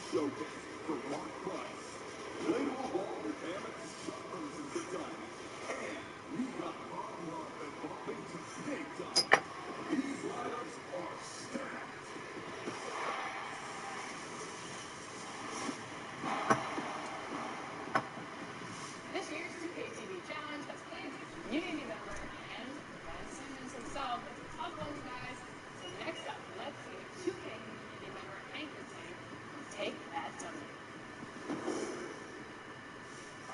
This year's 2K TV Challenge has played community member and Ben Simmons himself. It's a tough one, you guys. So next up, let's see if 2K community member Anchor Tank can take that W.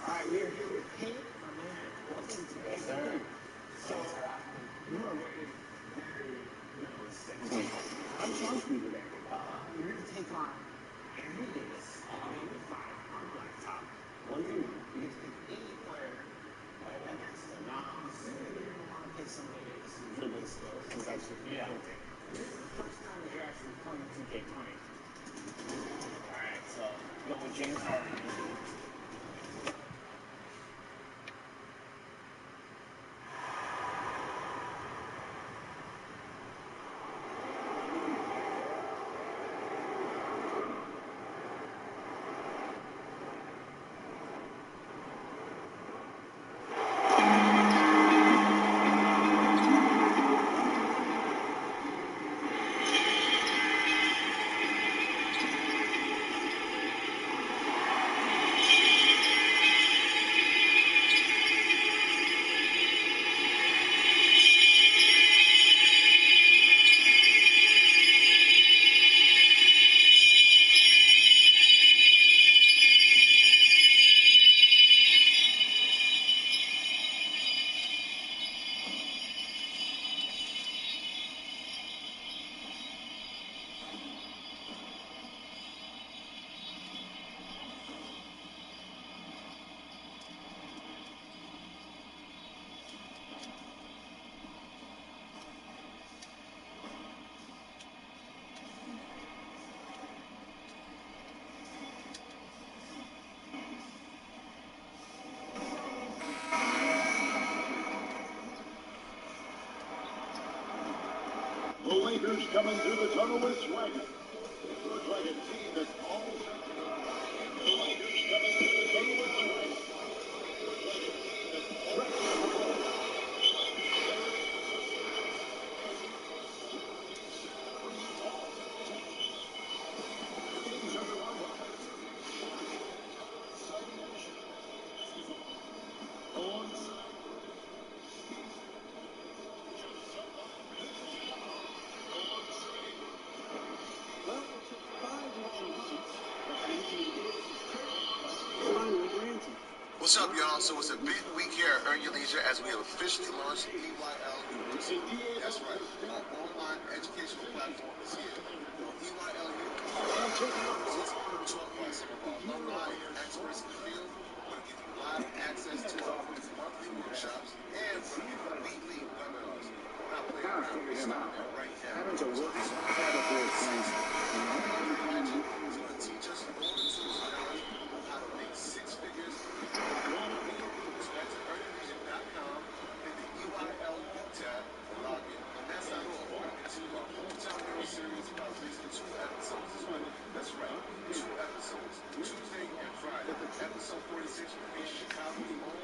All right, we are here with Pete, my man. Welcome to the sir. So, you are very, I'm charged with today. You're here to take on Andy Davis, maybe 5 on blacktop. One thing, you get to pick any player against them. Now, I'm assuming you're going to want to pick somebody Davis who's really skills, because that's your favorite thing. This is the first time that you're actually playing 2K20. All right, so go with James Harden. The Lakers coming through the tunnel with swagger. It looks like a team that's all set to go. The Lakers coming through the tunnel with swagger. It looks like a team that's ready to go. What's up, y'all? So it's a big week here at Earn Your Leisure as we have officially launched EYL University. That's right. Our online educational platform is here. On EYLU, results are taught by some of our alumni and experts in the field. We're going to give you live access to our monthly workshops and we're going to give you weekly webinars. We're not playing around. We're starting right now. Having to work harder for your friends. Magic is going to teach us all the tools and knowledge of how to make 6 figures. Subscribe to earnyourleisure.com, hit the EYLU tab, and log in. And that's not all. We're going to continue our Hometown Hero series about releasing 2 episodes this week. That's right, 2 episodes, Tuesday and Friday. Episode 46 will be Chicago's own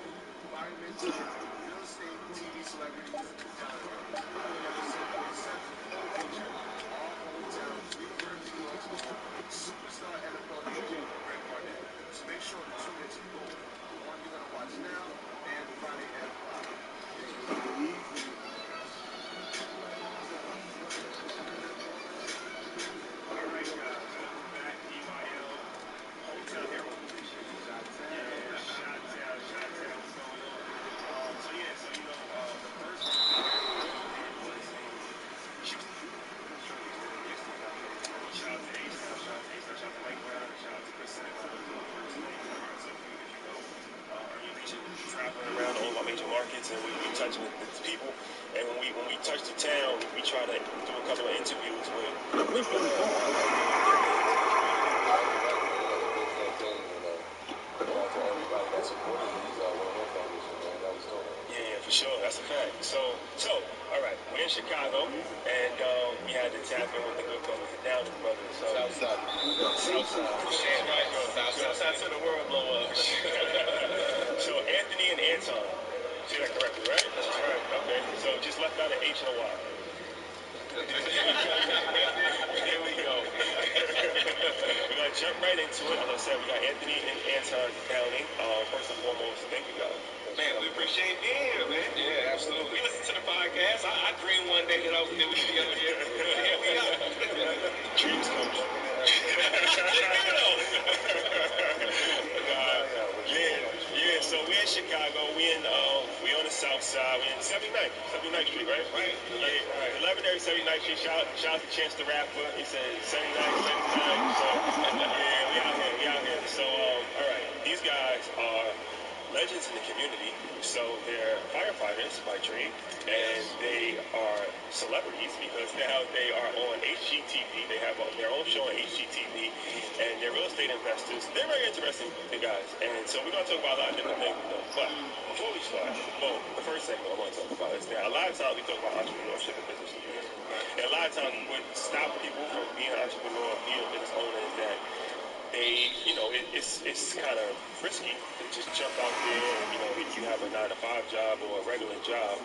environmental real estate TV celebrities down in Earth. Episode 47 will feature our hometown Greenburgh, New York's own superstar NFL agent, Greg Barnett. So make sure to tune into both. The one you're going to watch now and Friday at 5. Traveling around all my major markets, and we touching the people. And when we touch the town, we try to do a couple of interviews with people. Yeah, for sure. That's a fact. So, all right, we're in Chicago, and we had to tap in with the good brothers, the Downey brothers. So, Southside to the world blow up. So Anthony and Anton. Say that correctly, right? That's right. Okay. So just left out an H and a Y. Here we go. We're gonna jump right into it. As I said, we got Anthony and Anton County. First and foremost, thank you guys. Man, we appreciate being here, man. Yeah, absolutely. We listen to the podcast. I dream one day that I was going to be together here. Here we are. Dreams come true. Yeah, so we're in Chicago. We on the south side. We're in 79th Street, right? Right. Yeah, legendary 79th Street. Shout out to Chance the Rapper. He said 79th. So, yeah, we out here. So, all right. These guys are legends in the community. So they're firefighters by trade, and they are celebrities because now they are on HGTV. They have their own show on HGTV, and they're real estate investors. They're very interesting guys, and so we're going to talk about a lot of different things with them. But before we start, the first thing I want to talk about is that a lot of times we talk about entrepreneurship and business leaders, and a lot of times what stop people from being an entrepreneur, being a business owner is that they, it's kind of risky to just jump out there and, if you have a 9-to-5 job or a regular job.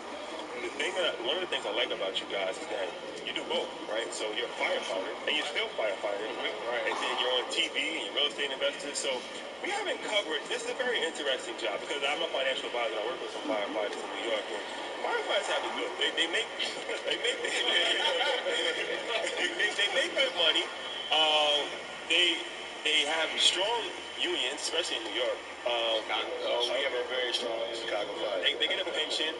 One of the things I like about you guys is that you do both, right? So you're a firefighter, and you're still firefighting, right? And then you're on TV, and you're real estate investors. So we haven't covered, this is a very interesting job, because I'm a financial advisor, I work with some firefighters in New York, and firefighters have it good. They make they make good money. They have strong unions, especially in New York. We have a very strong Chicago fire. They get a pension,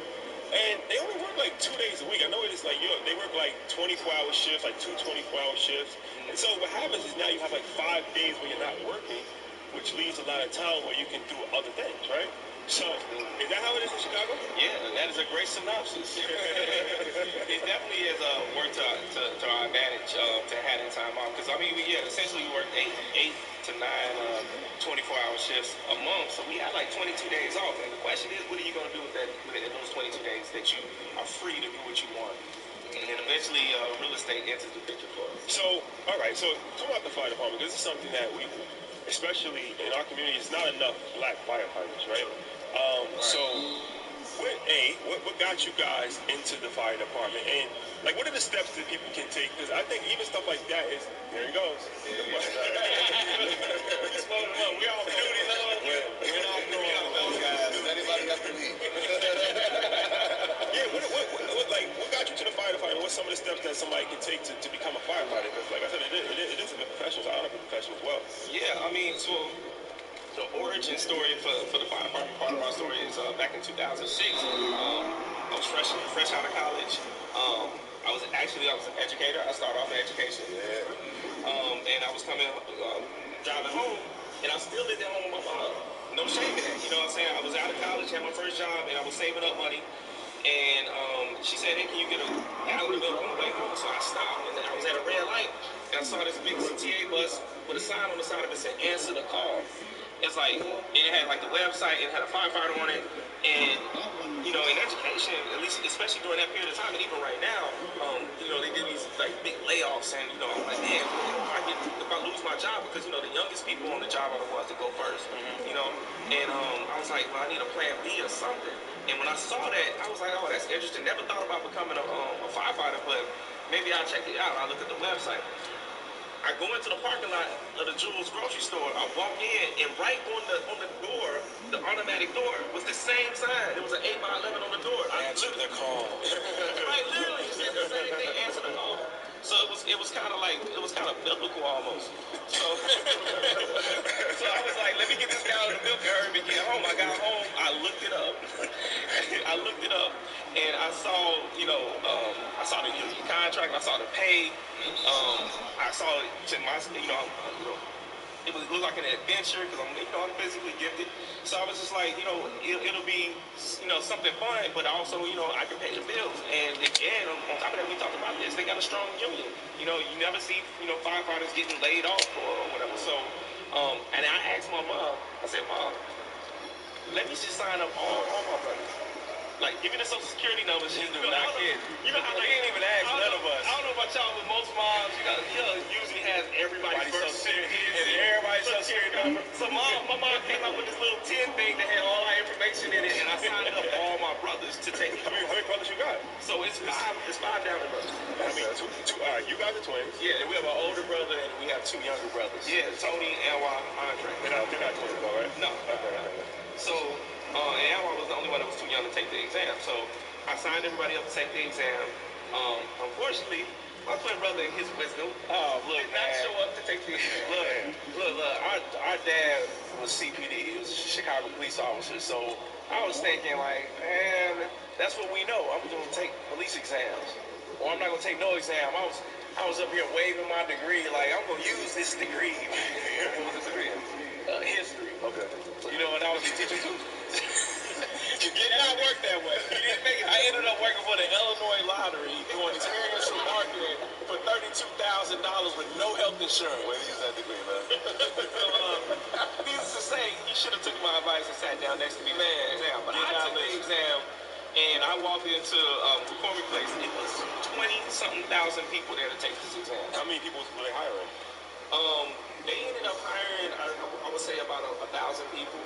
and they only work like 2 days a week. I know it's like they work like 24-hour shifts, like 2 24-hour shifts. And so what happens is now you have like 5 days where you're not working, which leaves a lot of time where you can do other things, right? So, is that how it is in Chicago? Yeah, that is a great synopsis. It definitely is worked to our advantage to have that time off. Because, essentially we work 8 to 9 24-hour shifts a month. So we have like 22 days off. And the question is, what are you going to do with those 22 days that you are free to do what you want? And then eventually real estate enters the picture for us. So, all right. So, talk about the fire department, because this is something that we, especially in our community, it's not enough black firefighters, right? So, what got you guys into the fire department? And, like, what are the steps that people can take? Because I think even stuff like that is, there he goes. We all duty love. We're not going those guys. Anybody got to leave? Yeah, what got you to the fire department? What's some of the steps that somebody can take to become a firefighter? Because, like I said, it is a good profession. It's an honorable profession as well. Yeah, so the origin story for the fire department, part of my story is back in 2006. I was fresh out of college. I was an educator. I started off in education. And I was driving home, and I still lived at home with my mom. No shame in that, you know what I'm saying? I was out of college, had my first job, and I was saving up money. And she said, hey, can you get a gallon of milk on the way home? So I stopped, and then I was at a red light, and I saw this big CTA bus with a sign on the side of it that said, answer the call. It's like, it had like the website, it had a firefighter on it, and, in education, at least, especially during that period of time, and even right now, they did these like big layoffs, and, I'm like, man, if I lose my job, because, the youngest people on the job are the ones that go first, and I was like, well, I need a plan B or something. And when I saw that, I was like, oh, that's interesting. Never thought about becoming a firefighter, but maybe I'll check it out. I look at the website. I go into the parking lot of the Jewel's grocery store. I walk in, and right on the door, the automatic door, was the same sign. There was an 8x11 on the door. Answer the call. Right, literally, it said the same thing. Answer the call. So it was kind of biblical almost. So I was like, let me get this gallon of milk and hurry and get home. I got home, I looked it up. And I saw, I saw the union contract, I saw the pay. I saw it to my, it looked like an adventure because I'm physically gifted. So I was just like, it'll be, something fun, but also, I can pay the bills. And again, on top of that, we talked about this. They got a strong union. You never see, firefighters getting laid off or whatever. So, and I asked my mom, I said, Mom, let me just sign up all my brothers. Like, give me the social security numbers. You do not kid. You ain't even ask none of us. I don't know about y'all, but most moms, usually has everybody's birth certificate. So my mom came out with this little tin thing that had all our information in it, and I signed up all my brothers to take it. How many brothers you got? So it's five down brothers. I mean, two, you guys are twins. Yeah, and we have an older brother and we have two younger brothers. Yeah, Tony, Anwar, Andre. They're not twins, though, right? No. Okay. So, and Anwar was the only one that was too young to take the exam. So I signed everybody up to take the exam. Unfortunately, my twin brother, in his wisdom, did not show up to take the exam. Look, our dad was CPD, he was Chicago police officer, so I was thinking like, man, that's what we know. I'm gonna take police exams, or I'm not gonna take no exam. I was up here waving my degree, like I'm gonna use this degree. What was his degree? History. Okay. You know, and I was a teacher too. You did not work that way. You didn't make it. I ended up working for the Illinois Lottery doing experiential marketing for $32,000 with no health insurance. Way to use that degree, man. Needless to say, you should have took my advice and sat down next to me, man. But I took the exam, and I walked into McCormick Place. It was 20-something thousand people there to take this exam. How many people were they hiring? They ended up hiring, I would say, about 1,000 people.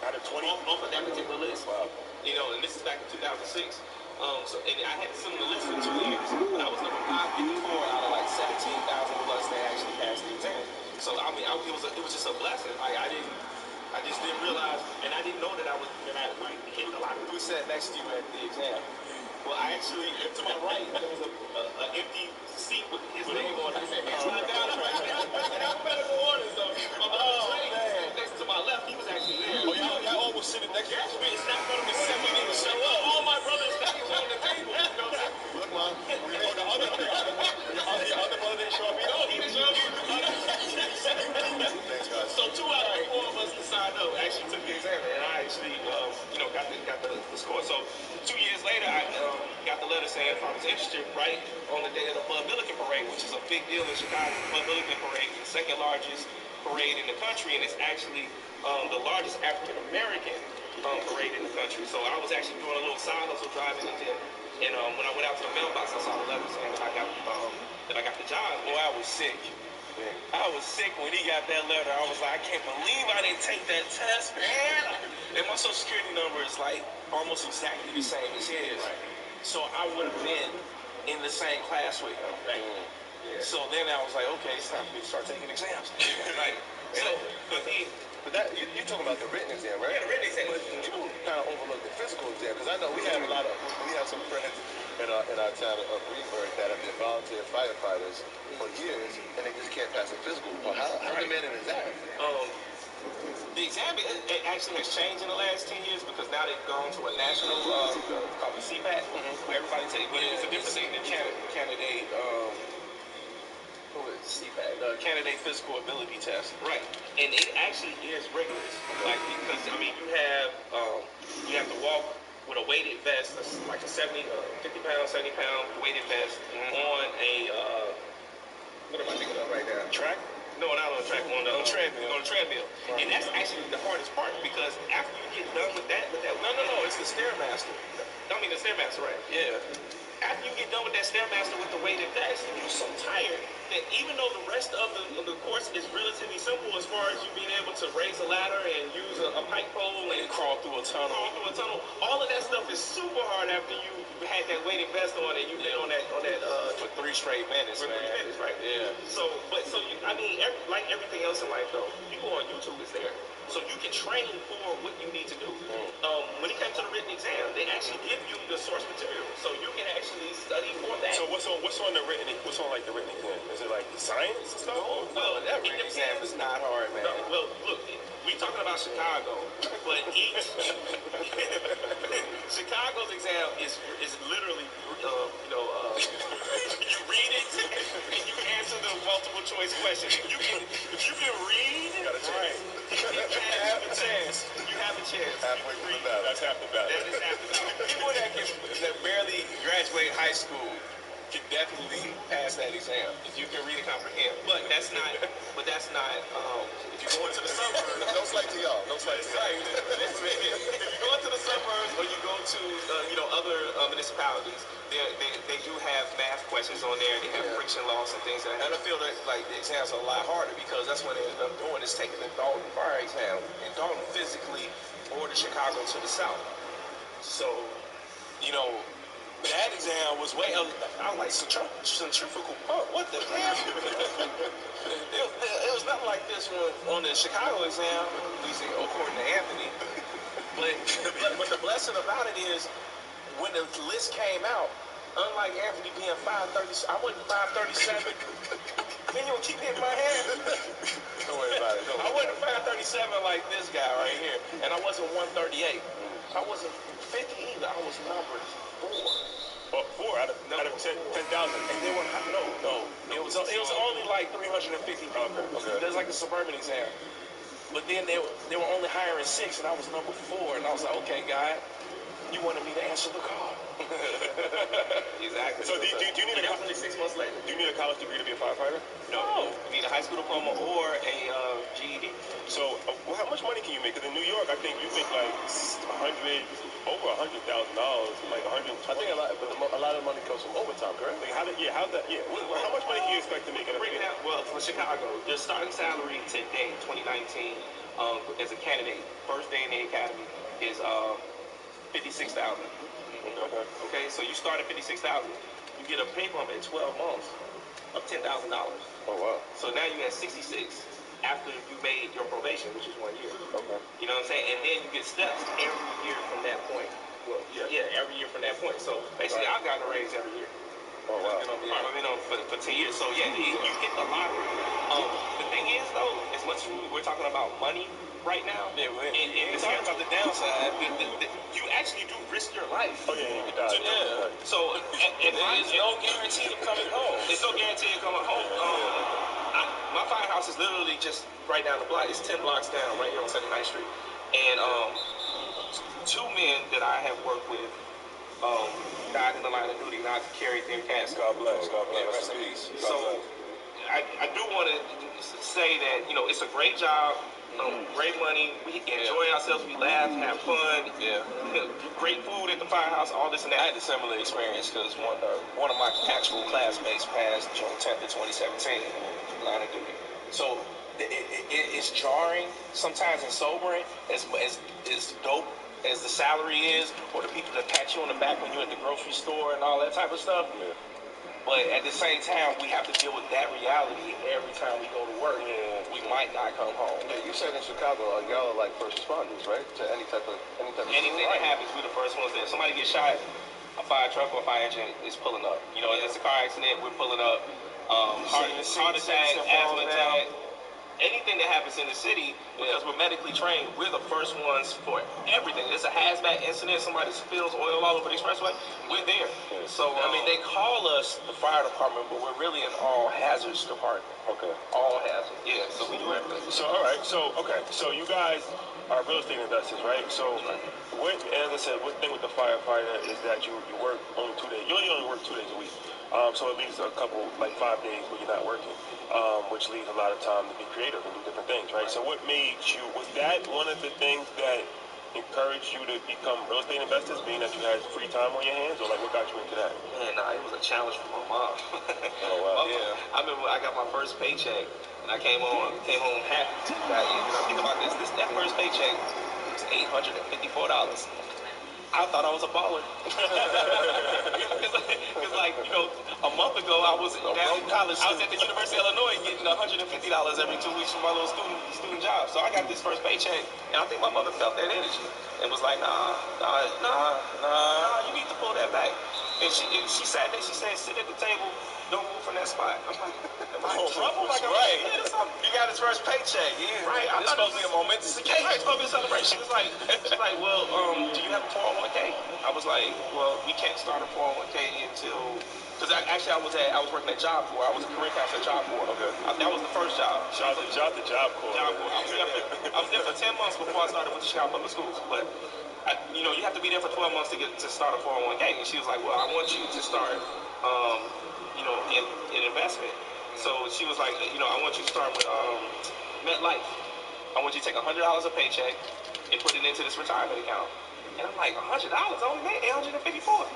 Out of 20? Off of that particular list. Wow. You know, and this is back in 2006. And I had some of the list for 2 years. But I was number 554 out of like 17,000 plus that actually passed the exam. So I mean, it was just a blessing. Like I just didn't realize, and I didn't know that I like hit a lot of people sat next to you at the exam. Well, I actually, to my right, there was an empty seat with his name on it. It's not down there. Alphabetical orders, though. My brother Trey, next to my left, he was actually there. Oh, y'all all was sitting next to each other? It's not going to be seven minutes show up. All my brothers' names on the table. You know what I'm saying? Look, Mom. The other brother didn't show up either? No, he didn't show up. Thanks, guys. So 2 out of the 4 of us that signed up actually took the exam, and I actually, got the score. So 2 years later, I got the letter saying if I was interested, right on the day of the Bud Milliken Parade, which is a big deal in Chicago. Bud Milliken Parade is the second largest parade in the country, and it's actually the largest African American parade in the country. So I was actually doing a little side hustle driving it there, and when I went out to the mailbox, I saw the letter saying that I got the job. Boy, I was sick. I was sick when he got that letter. I was like, I can't believe I didn't take that test, man. And my social security number is like almost exactly the same as his. So I would have been in the same class with him. So then I was like, okay, it's time for me to start taking exams. Right. So, But that you're talking about the written exam, right? Yeah, the written exam. But people kind of overlook the physical exam because I know we have some friends in our town of Greenburg that have been volunteer firefighters for years and they just can't pass a physical. Well, how demanding is that? The exam actually has changed in the last 10 years because now they've gone to a national called the CPAT, where everybody takes. But it's a different thing than candidate. CPAT, candidate physical ability test. Right, and it actually is rigorous. Like because I mean you have to walk with a weighted vest, that's like a 50 pound, 70 pound weighted vest on a what am I thinking of right now? Track? No, not on a track, on a treadmill. On a treadmill. Right. And that's actually the hardest part because after you get done with that, no, it's the Stairmaster. I mean the Stairmaster, right? Yeah. After you get done with that Stairmaster with the weighted vest, you're so tired that even though the rest of the course is relatively simple as far as you being able to raise a ladder and use a pike pole and Crawl through a tunnel. All of that stuff is super hard after you had that weighted vest on and you've been on that For 3 straight minutes, for 3 man. minutes, right? Yeah. I mean, like everything else in life, though, you go on YouTube, it's there. So you can train for what you need to do. When it comes to the written exam, they actually give you the source material, so you can actually study for that. So what's on the written? What's on like the written exam? Is it like the science and stuff? Well, that written exam is not hard, man. Well, look, we talking about Chicago, but Chicago's exam is literally, you read it and you answer the multiple choice questions. If you can read, You got a chance. you have a chance. You have a chance. Halfway through the battle. That's half the battle. That is half the battle. People that barely graduate high school can definitely pass that exam if you can read and comprehend. But that's not. If you go into the suburbs, Those like slight to y'all. No slight to y'all. Right. If you go into the suburbs or you go to other municipalities, they do have math questions on there. They have friction loss and things like that. And I feel that like the exams are a lot harder because that's what they end up doing is taking the Dalton fire exam. And Dalton physically bordered Chicago to the south. So, that exam was way up. I was like, centrifugal pump. What the hell? it was nothing like this on the Chicago exam, at least according to Anthony. But the blessing about it is when the list came out, unlike Anthony being 5'30", I wasn't 5'37". Man, you don't keep hitting my hand. Don't worry about it. I wasn't 5'37" like this guy right here, and I wasn't 138. I wasn't 50 either. I was numbered 4. Well, 4 out of 10,000. And they were no. It was only like 350 people. Okay. That's like a suburban exam. But then they were only hiring 6, and I was number 4. And I was like, okay, guy, you wanted me to answer the call. Exactly. So do you need definitely 6 months later. Do you need a college degree to be a firefighter? No. You need a high school diploma or a GED. So how much money can you make? Because in New York, I think you make like over $100,000, like 100. I think a lot of money comes from overtime, correct? Like how much money can you expect to make in a Break it down. Well, for Chicago, your starting salary today, 2019, as a candidate, first day in the academy is $56,000. Okay, so you start at $56,000. You get a pay bump at 12 months of $10,000. Oh, wow. So now you at 66 after you made your probation, which is 1 year. Okay. You know what I'm saying? And then you get steps every year from that point. Well, every year from that point. So basically, I've gotten a raise every year. Oh, wow. For 10 years. So yeah, you hit the lottery. The thing is, though, as much as we're talking about money right now, Yeah, we're talking talking about the downside. you actually do risk your life. Oh yeah, you die. Yeah. So There's no guarantee of coming home. there's no guarantee of coming home. My firehouse is literally just right down the block. It's 10 blocks down, right here on 79th Street. And 2 men that I have worked with died in the line of duty, not carried their casket. God bless. Yeah, Rest in peace. So I do want to say that it's a great job, great money. We enjoy ourselves, we laugh, have fun. Yeah. Great food at the firehouse, all this and I that. had a similar experience because one of my actual classmates passed June 10th of 2017, line of duty. So it's jarring sometimes and sobering as dope as the salary is, or the people that pat you on the back when you're at the grocery store and all that type of stuff. Yeah. But at the same time, we have to deal with that reality every time we go to work. Yeah. We might not come home. Yeah, you said in Chicago, y'all are like first responders, right? To any type of Anything that happens, we're the first ones there. Somebody gets shot, a fire truck or a fire engine is pulling up. If it's a car accident, we're pulling up. Heart attack, asthma attack. Anything that happens in the city, because we're medically trained, we're the first ones for everything. It's a hazmat incident, somebody spills oil all over the expressway, we're there. So, they call us the fire department, but we're really an all hazards department. Okay. All hazards. Yeah, so we do everything. So all right, so you guys are real estate investors, right? So as I said, one thing with the firefighter is that you work only 2 days. You only work 2 days a week. So it leaves a couple, like 5 days where you're not working, which leaves a lot of time to be creative and do different things, right? So what made you, was that one of the things that encouraged you to become real estate investors, being that you had free time on your hands, or like what got you into that? Man, it was a challenge for my mom. Oh, wow. I remember I got my first paycheck, and I came home happy. Think about this. That first paycheck was $854. I thought I was a baller. Because a month ago, I was at the University of Illinois getting $150 every 2 weeks for my little student job. So I got this first paycheck, and I think my mother felt that energy and was like, nah, you need to pull that back. And she sat there, she said, sit at the table, don't move from that spot. I'm like, am I in trouble? Like, I'm right. Or something? You got his first paycheck. Yeah. Right. It's supposed to be a momentous occasion. Right, it's supposed to be a celebration. She's like, well, do you have a 401k? I was like, well, we can't start a 401k until, because I was working at Job Corps. I was a career counselor at Job Corps. Okay. That was the first job. Shout out to Job Corps. I was there for 10 months before I started with the Chicago Public Schools. But you have to be there for 12 months to start a 401k. And she was like, well, I want you to start, in investment. So she was like, I want you to start with MetLife. I want you to take $100 a paycheck and put it into this retirement account. And I'm like, $100? I only made $854.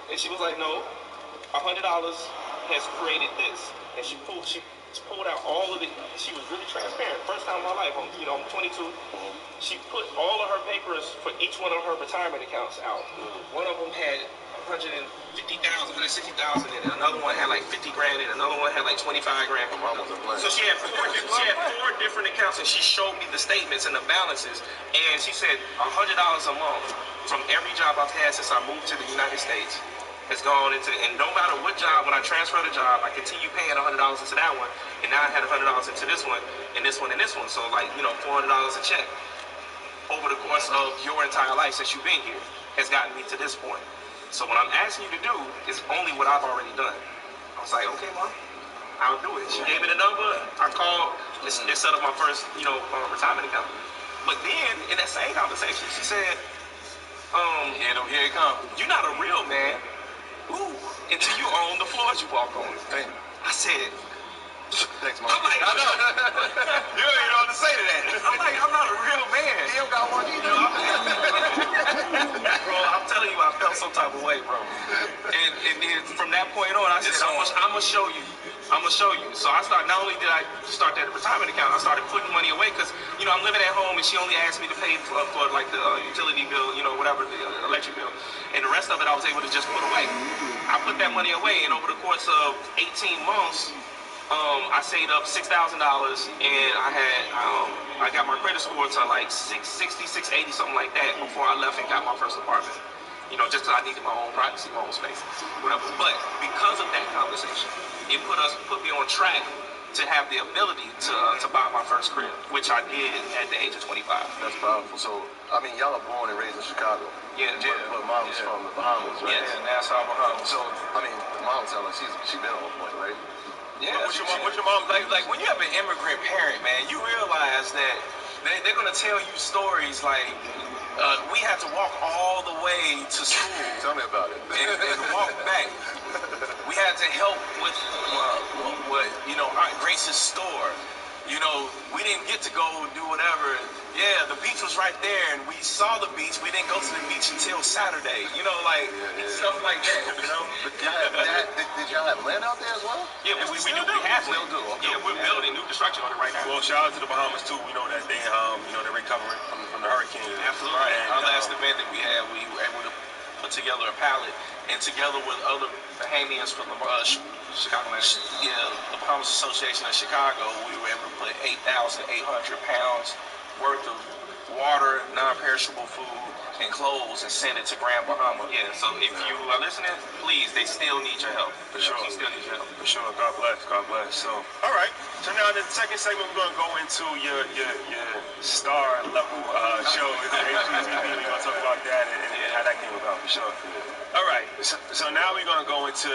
And she was like, no, $100 has created this. And she pulled out all of it. She was really transparent. First time in my life, I'm 22. She put all of her papers for each one of her retirement accounts out. One of them had 150,000, 160,000 in it. Another one had like 50 grand in it. Another one had like 25 grand. So she had four different accounts, and she showed me the statements and the balances. And she said $100 a month from every job I've had since I moved to the United States has gone into, and no matter what job, when I transfer the job, I continue paying $100 into that one, and now I had $100 into this one, and this one, and this one. So like, $400 a check over the course of your entire life since you've been here has gotten me to this point. So what I'm asking you to do is only what I've already done. I was like, okay, Mom, I'll do it. She gave me the number. I called. It set up my first, retirement account. But then in that same conversation, she said, here it comes. You're not a real man. Ooh, until you own the floors you walk on. Hey. I said, thanks, Mom. I'm like, I know. You don't even know what to say to that. I'm like, I'm not a real man. He don't got one either. Bro, I'm telling you, I felt some type of way, bro. And then from that point on, I said, I'm gonna show you. I'm gonna show you. So I started. Not only did I start that retirement account, I started putting money away because I'm living at home, and she only asked me to pay for like the utility bill, whatever, the electric bill, and the rest of it I was able to just put away. I put that money away, and over the course of 18 months, I saved up $6,000, and I got my credit score to like 660, 680, something like that before I left and got my first apartment. Just because I needed my own privacy, my own space, whatever. But because of that conversation, it put me on track to have the ability to buy my first crib, which I did at the age of 25. That's powerful. So, I mean, y'all are born and raised in Chicago. Yeah. But mom was from the Bahamas, right? Yeah, Nassau, Bahamas. So, I mean, the mom sounds like she been on point, right? Yeah. What's your mom like? Like when you have an immigrant parent, man, you realize that they're gonna tell you stories like we had to walk all the way to school. Tell me about it. And walk back. We had to help with Aunt Grace's store. We didn't get to go do whatever. Yeah, the beach was right there, and we saw the beach. We didn't go to the beach until Saturday. Stuff like that. But did y'all have land out there as well? Yeah, we do. We have land. Still do. Okay. Yeah, we're building new construction on it right now. Well, shout out to the Bahamas too. We know that they're recovering from the hurricane. Absolutely. Right. Our last event that we had, we were able to put together a pallet, and together with other Bahamians from the Chicago, the Bahamas Association of Chicago, we were able to put 8,800 pounds worth of water, non-perishable food, and clothes and send it to Grand Bahama. Yeah, so if you are listening, please, they still need your help. For sure. They still need your help. For sure. God bless. God bless. So, all right. So now the second segment, we're going to go into your star level show. We're going to talk about that and how that came about, for sure. All right. So now we're going to go into,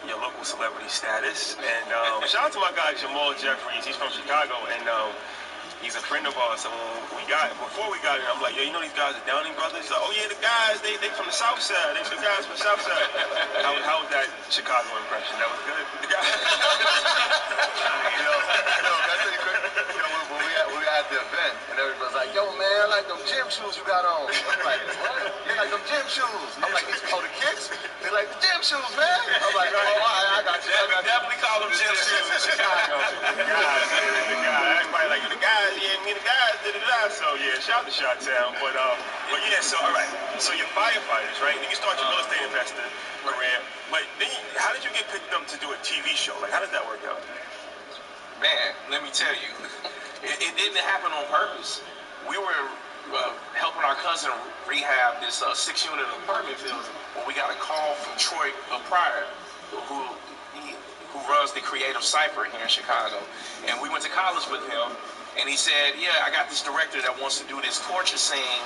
your local celebrity status. And shout out to my guy, Jamal Jeffries. He's from Chicago, and he's a friend of ours. So before we got in, I'm like, yo, these guys are Downing Brothers? Like, oh yeah, the guys, they from the South Side. They the guys from the South Side. How was that Chicago impression? That was good? The guy. When we at the event, and everybody's like, yo, man, I like them gym shoes you got on. I'm like, what? They like them gym shoes. I'm like, the kicks? They like the gym shoes, man. I'm like, I got you. Definitely call them gym shoes in Chicago. The guys. Everybody like, the guys, So yeah, shout out to Chi-Town. But yeah, so all right. So you're firefighters, right? Then you start your real estate investor career. But then how did you get picked up to do a TV show? Like, how did that work out? Man, let me tell you, it didn't happen on purpose. We were helping our cousin rehab this 6-unit apartment building when we got a call from Troy Pryor, who runs the Creative Cypher here in Chicago. And we went to college with him, and he said, yeah, I got this director that wants to do this torture scene,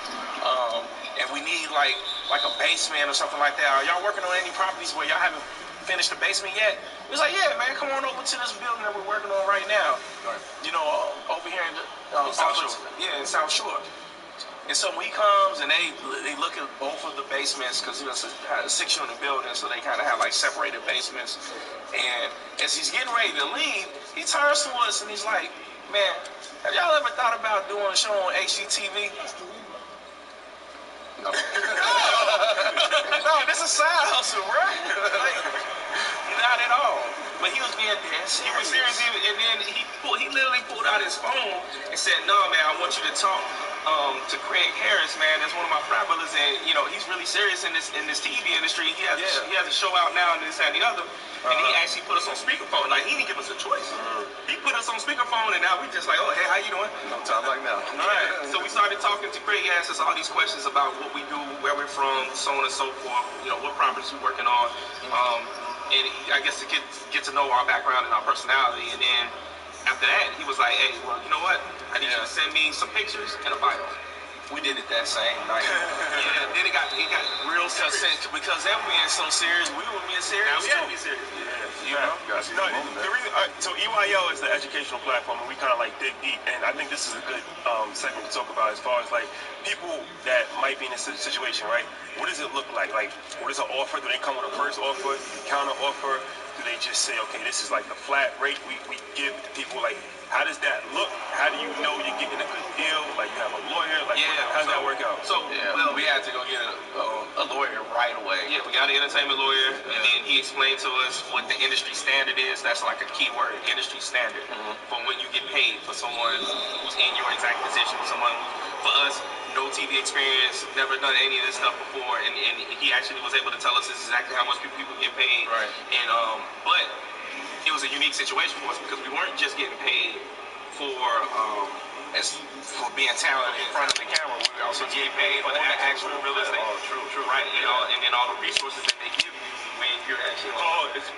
and we need like a basement or something like that. Are y'all working on any properties where y'all haven't finished the basement yet? He was like, yeah, man, come on over to this building that we're working on right now. Right. Over here in South Shore. Yeah, in South Shore. And so when he comes and they look at both of the basements, because it's a 6-unit building, so they kind of have like separated basements. And as he's getting ready to leave, he turns to us and he's like, Man, have y'all ever thought about doing a show on HGTV? No. No, this is a side hustle, bro. Like, not at all. But he was being dead serious. He was serious, and then he literally pulled out his phone and said, "No, man, I want you to talk to Craig Harris, man. That's one of my frat brothers, and you know he's really serious in this TV industry. He has a show out now, and this and the other." And he actually put us on speakerphone. Like, he didn't give us a choice. He put us on speakerphone, and now we just like, "Oh, hey, how you doing?" No time like now. All right. So we started talking to Craig. He asked us all these questions about what we do, where we're from, so on and so forth. You know, what properties we're working on. And I guess to get to know our background and our personality. And then after that, he was like, "Hey, well, you know what? I need you to send me some pictures and a bio." We did it that same night. Yeah, then it got real serious. Because them being so serious, we were being serious. Now we had to be serious. You know? No, the reason, so EYL is the educational platform, and we kind of like dig deep, and I think this is a good segment to talk about as far as like people that might be in this situation, right? What does it look like? Like, what is an offer? Do they come with a first offer, counter offer? Do they just say, okay, this is like the flat rate we give to people? Like, how does that look? How do you know you're getting a good deal? Like, you have a lawyer? Like, how does that work out? So, well, we had to go get a lawyer right away. Yeah, we got an entertainment lawyer, and then he explained to us what the industry standard is. That's like a key word, industry standard, for what you get paid for someone who's in your exact position. Someone, for us, no TV experience, never done any of this stuff before, and he actually was able to tell us this is exactly how much people get paid. Right. And but it was a unique situation for us because we weren't just getting paid for being talented in front of the camera. We also get paid for the actual real estate. Oh, true. Right, you know, and then all the resources that they give you when you're actually.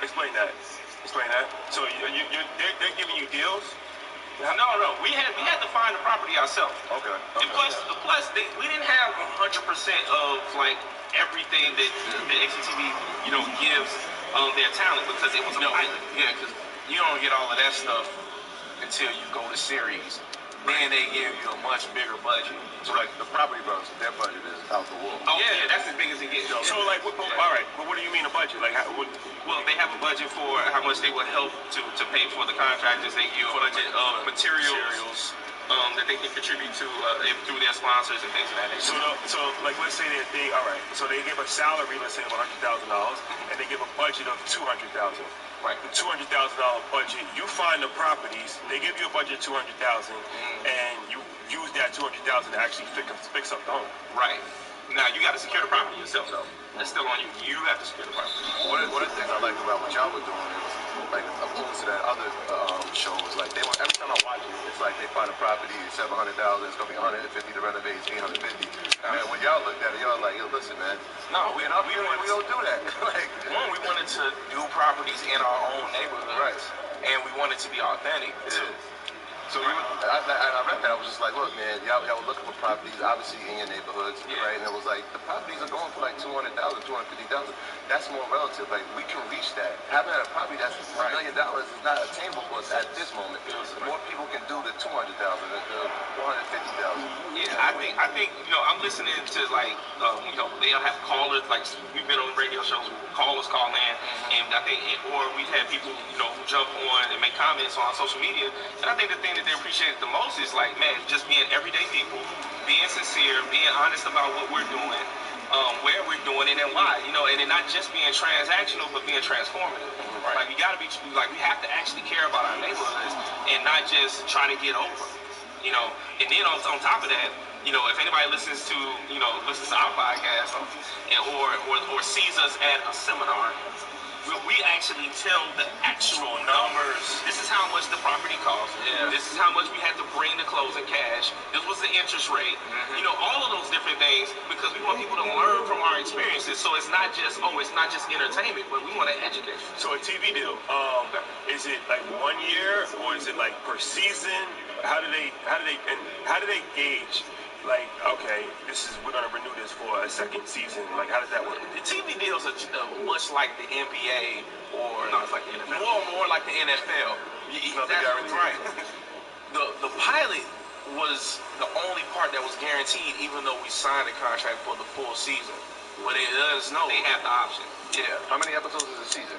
Explain that. Explain that. So they're giving you deals? No. We had to find the property ourselves. Okay. And plus, we didn't have 100% of like everything that the HGTV, you know, gives their talent because it was a pilot. Yeah, because you don't get all of that stuff until you go to series. Then they give you a much bigger budget. So like the property bros, their budget is out the wall. Oh yeah, that's as big as it gets. So like, all right, but what do you mean a budget? Like, well, they have a budget for how much they would help to pay for the contractors. They give a budget of materials that they can contribute to through their sponsors and things of that nature. So like, let's say that so they give a salary, let's say of $100,000, and they give a budget of $200,000. Right. The $200,000 budget, you find the properties, they give you a budget of $200,000, and you use that $200,000 to actually fix up the home. Right. Now you got to secure the property yourself, though. It's still on you. You have to secure the property. One of the things I like about what y'all were doing is, like, opposed to that other show, was like, they want, every time I watch it, it's like they find a property, it's $700,000, it's gonna be $150 to renovate, it's $850. Man, when y'all looked at it, y'all like, yo, listen, man. No, we don't do that. Like, one, we wanted to do properties in our own neighborhood, right? And we wanted to be authentic too. So I read that, I was just like, look, man, y'all were looking for properties, obviously in your neighborhoods, right? And it was like, the properties are going for like $200,000, $250,000. That's more relative. Like, we can reach that. Having a property that's $1 million is not attainable for us at this moment. More people can do the $200,000, the $150,000. Yeah, I think you know, I'm listening to like you know, they'll have callers, like we've been on radio shows, callers call in, and I think, or we've had people, you know, who jump on and make comments on social media, and I think the thing that they appreciate the most is like, man, just being everyday people, being sincere, being honest about what we're doing, where we're doing it and why, you know, and it not just being transactional, but being transformative. Right. Like, we gotta be, like, we have to actually care about our neighborhoods and not just try to get over, you know. And then on top of that, you know, if anybody listens to our podcast or sees us at a seminar, we actually tell the actual numbers. This is how much the property cost. Yeah. This is how much we had to bring to closing cash. This was the interest rate. You know, all of those different things, because we want people to learn from our experiences. So it's not just entertainment, but we want to educate. So a TV deal, is it like 1 year or is it like per season? How do they gauge? Like, okay, we're gonna renew this for a second season. Like, how does that work? The TV deals are much like the NBA, or no, it's like the NFL. More like the NFL. That's right. The pilot was the only part that was guaranteed, even though we signed a contract for the full season. But it does know they have the option. Yeah. How many episodes is a season?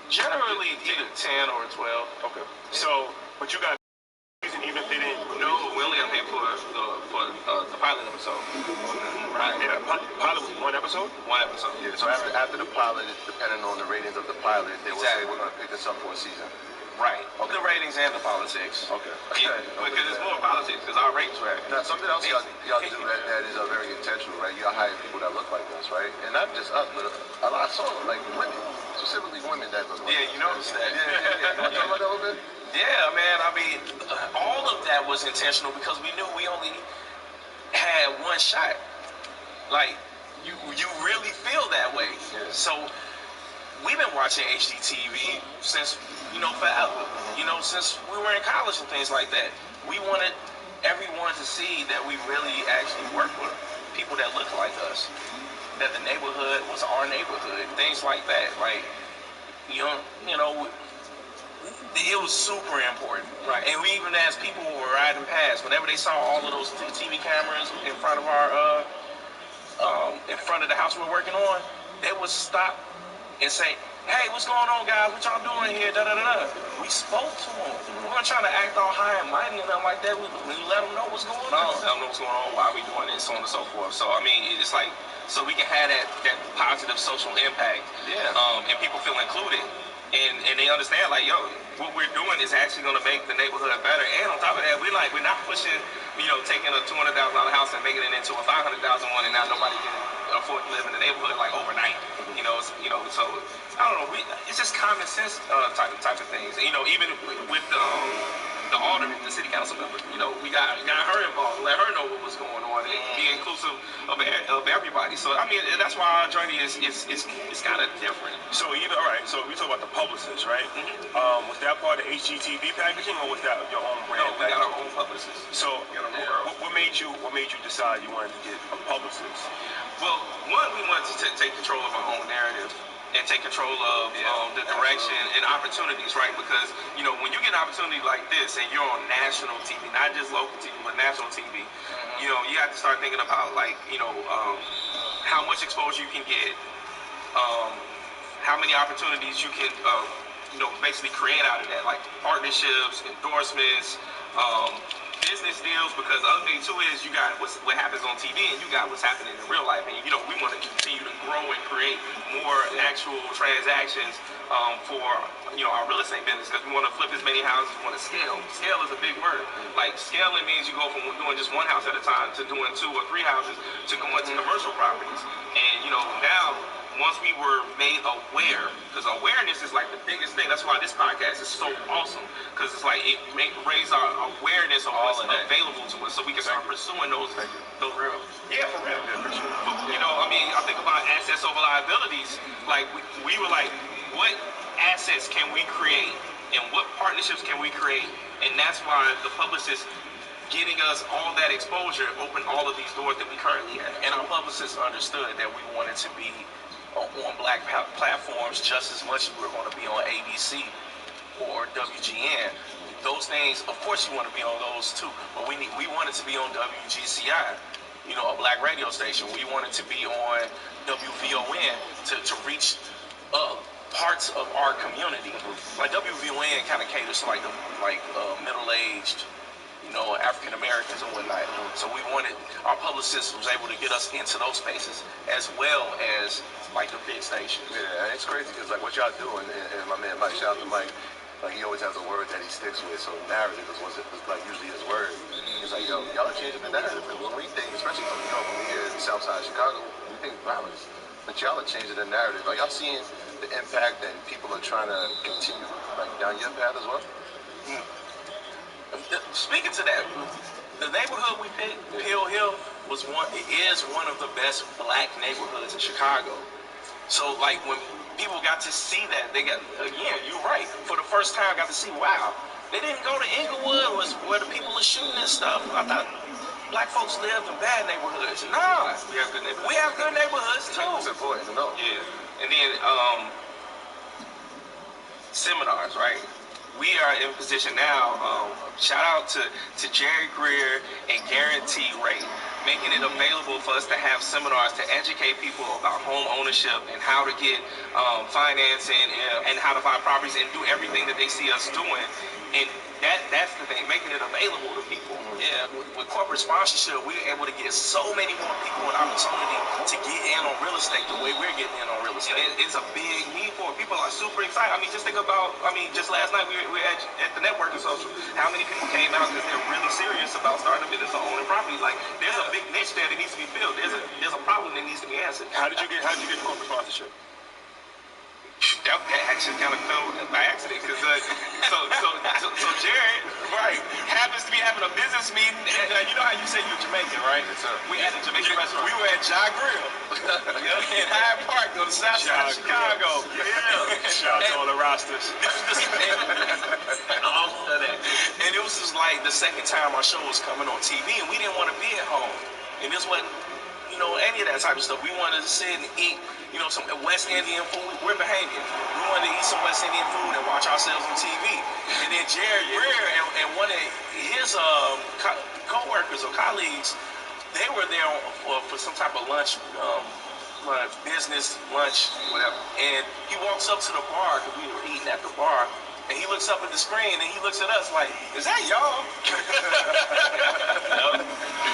Generally, either 10 or 12. Okay. So, but you guys episode. Right. Yeah, pilot was one episode? One episode. Yeah, so after the pilot, depending on the ratings of the pilot, they will say we're going to pick this up for a season. Right. Okay. The ratings and the politics. Okay. Yeah, because it's more politics because our ratings were. Now, something else y'all do that is very intentional, right? Y'all hire people that look like us, right? And not just us, but a lot of songs, like women, specifically women that look like us. Yeah, you noticed that. Yeah. You want to talk about that a little bit? Yeah, man. I mean, all of that was intentional because we knew we only had one shot. Like, you really feel that way. Yeah. So we've been watching HGTV since, forever. Since we were in college and things like that. We wanted everyone to see that we really actually work with people that look like us. That the neighborhood was our neighborhood. Things like that. Like, it was super important. Right. And we even as people were riding past, whenever they saw all of those TV cameras in front of our in front of the house we're working on, they would stop and say, "Hey, what's going on, guys? What y'all doing here?" Da da da da. We spoke to them. We weren't trying to act all high and mighty and nothing like that. We let them know what's going on. Let them know what's going on, why we doing it, so on and so forth. So I mean, it's like so we can have that positive social impact. Yeah. And people feel included. And they understand, like, yo, what we're doing is actually going to make the neighborhood better. And on top of that, we're not pushing, taking a $200,000 house and making it into a $500,000 one, and now nobody can afford to live in the neighborhood like overnight. So I don't know. It's just common sense type of things. Even with the alderman, the city council member, we got her involved, let her know what was going on, and be inclusive of everybody. So I mean, that's why our journey is kind of different. So all right. So we talk about the publicist, right? Was that part of the HGTV packaging, or was that your own brand? No, we got our own publicist. So what made you decide you wanted to get a publicist? Well, one, we wanted to take control of our own narrative and take control of the direction and opportunities, right? Because, when you get an opportunity like this and you're on national TV, not just local TV, but national TV, you have to start thinking about, like, how much exposure you can get, how many opportunities you can, basically create out of that, like partnerships, endorsements, business deals, because the other thing too is you got what happens on TV and you got what's happening in real life, and we want to continue to grow and create more actual transactions for our real estate business, because we want to flip as many houses, we want to scale. Scale is a big word. Like, scaling means you go from doing just one house at a time to doing 2 or 3 houses to going to commercial properties. And now, once we were made aware, because awareness is like the biggest thing. That's why this podcast is so awesome, because it's like it raise our awareness of what's available to us, so we can start pursuing those real. Yeah, for real. Yeah, for sure. But, I think about assets over liabilities. Like we were like, what assets can we create, and what partnerships can we create? And that's why the publicist getting us all that exposure opened all of these doors that we currently have. And our publicists understood that we wanted to be on black platforms just as much as we were going to be on ABC or WGN. Those things, of course you want to be on those too, but we wanted to be on WGCI, a black radio station. We wanted to be on WVON to reach parts of our community. Like WVON kind of caters to middle-aged, African Americans and whatnot. So we wanted, our publicist was able to get us into those spaces as well as like the big stations. Yeah, and it's crazy because like what y'all doing, and my man Mike, shout out to Mike, like he always has a word that he sticks with. So narrative is like usually his word. He's like, yo, y'all are changing the narrative. And when we think, especially from when we here in Southside Chicago, we think violence, but y'all are changing the narrative. Are y'all seeing the impact that people are trying to continue like down your path as well? Speaking to that, the neighborhood we picked, Hill Hill, is one of the best black neighborhoods in Chicago. So like when people got to see that, they got, again, you're right, for the first time got to see, wow, they didn't go to Inglewood was where the people are shooting and stuff. I thought black folks lived in bad neighborhoods. Nah, we have good neighborhoods too. It's important to know. Yeah, and then seminars, right? We are in position now, shout out to Jerry Greer and Guarantee Rate, making it available for us to have seminars to educate people about home ownership and how to get financing and how to buy properties and do everything that they see us doing. And that's the thing, making it available to people. Yeah, with corporate corporate sponsorship, we were able to get so many more people an opportunity to get in on real estate the way we're getting in on real estate. And it's a big need for it. People are super excited. I mean, just think about, just last night we were at the networking social. How many people came out because they're really serious about starting a business or owning property? Like, there's a big niche there that needs to be filled. There's a problem that needs to be answered. How did you get corporate sponsorship? That actually kind of fell by accident because so Jared, right, happens to be having a business meeting. And, you know how you say you're Jamaican, right? Yes, sir. We at a Jamaican restaurant. We were at Ja Grill in Hyde Park on the south side of Chicago. Yeah. Shout out to all the rosters. And it was just like the second time our show was coming on TV, and we didn't want to be at home. And this wasn't, any of that type of stuff. We wanted to sit and eat, some West Indian food. We're Bahamian. We wanted to eat some West Indian food and watch ourselves on TV. And then Jared Greer and one of his co-workers or colleagues, they were there for some type of lunch, business lunch, whatever. And he walks up to the bar because we were eating at the bar. And he looks up at the screen and he looks at us like, is that y'all?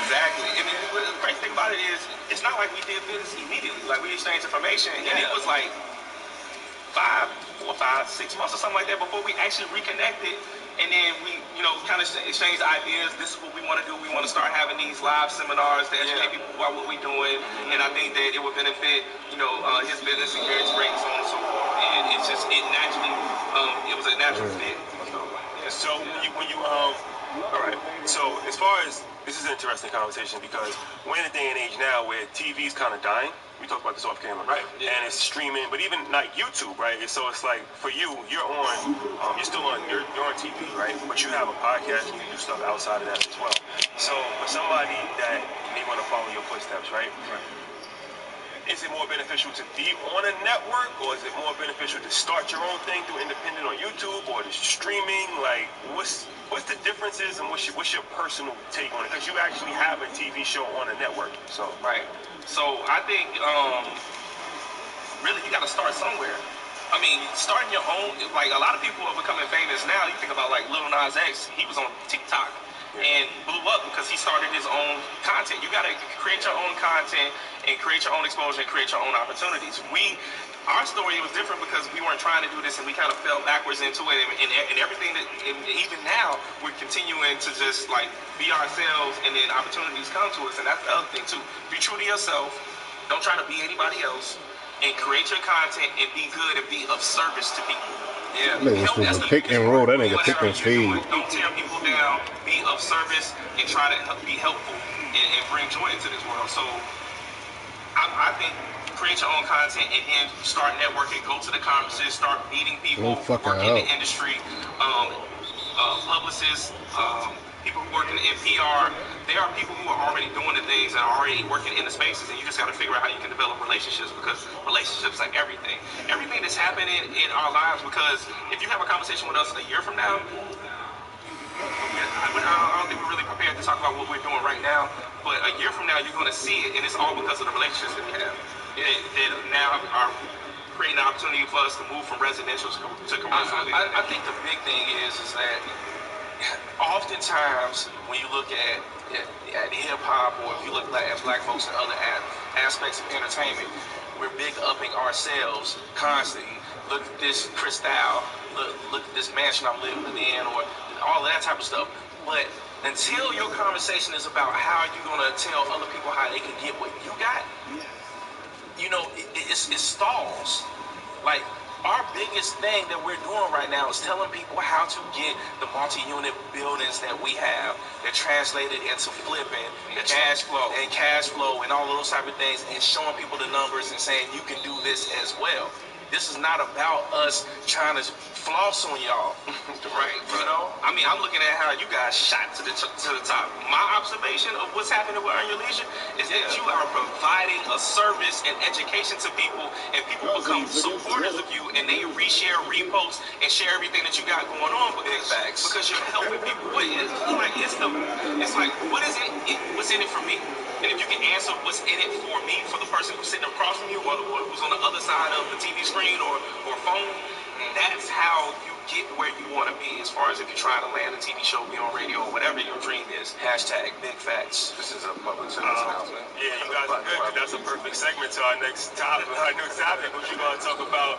Exactly. And the great thing about it is, it's not like we did business immediately. Like, we exchanged information, and it was like 4, 5, 6 months or something like that before we actually reconnected. And then we, kind of exchanged ideas. This is what we want to do. We want to start having these live seminars to educate people about what we're doing. And I think that it would benefit, his business and Gary's rate, so on and so forth. And it's just, it was a natural fit. So when you all right. So as far as, this is an interesting conversation because we're in a day and age now where TV's kind of dying. We talked about this off camera, right? Yeah. And it's streaming, but even like YouTube, right? So it's like for you, you're on TV, right? But you have a podcast and you do stuff outside of that as well. So for somebody that may want to follow your footsteps, right? Is it more beneficial to be on a network, or is it more beneficial to start your own thing through independent on YouTube, or the streaming? Like, what's the differences, and what's your personal take on it? Because you actually have a TV show on a network, so right. So I think really you got to start somewhere. I mean, starting your own, like a lot of people are becoming famous now. You think about like Lil Nas X, he was on TikTok and blew up because he started his own content. You got to create your own content and create your own exposure and create your own opportunities. Our story was different because we weren't trying to do this and we kind of fell backwards into it. And everything that, even now, we're continuing to just like be ourselves, and then opportunities come to us. And that's the other thing too. Be true to yourself. Don't try to be anybody else. And create your content and be good and be of service to people. Yeah. Niggas was pick and roll. That nigga pick and feed. Don't tear people down. Be of service and try to be helpful and bring joy into this world. So I think create your own content and then start networking. Go to the conferences. Start meeting people who work in the industry. Publicists. People who work in PR. There are people who are already doing the things and are already working in the spaces, and you just got to figure out how you can develop relationships, because relationships are everything. Everything that's happening in our lives, because if you have a conversation with us a year from now, I don't think we're really prepared to talk about what we're doing right now, but a year from now, you're going to see it, and it's all because of the relationships that we have. That now are creating an opportunity for us to move from residential to commercial. I think the big thing is that oftentimes when you look at hip-hop, or if you look at black folks and other aspects of entertainment, we're big upping ourselves constantly. Look at this crystal, look at this mansion I'm living in, or all that type of stuff. But until your conversation is about how you're going to tell other people how they can get what you got, it stalls. Like, our biggest thing that we're doing right now is telling people how to get the multi-unit buildings that we have that translated into flipping and cash flow and all those type of things, and showing people the numbers and saying you can do this as well. This is not about us trying to floss on y'all, right? I mean, I'm looking at how you guys shot to the top. My observation of what's happening with Earn Your Leisure is that you are providing a service and education to people, and people become supporters of you, and they reshare, repost, and share everything that you got going on because you're helping people. It's like, what is it? What's in it for me? And if you can answer what's in it for me, for the person who's sitting across from you, or who's on the other side of the TV screen or phone, that's how you get where you want to be as far as if you're trying to land a TV show, be on radio, or whatever your dream is. Hashtag big facts. This is a public service announcement. Yeah, you guys are good, 'cause that's a perfect segment to our next topic. Our next topic, which we're going to talk about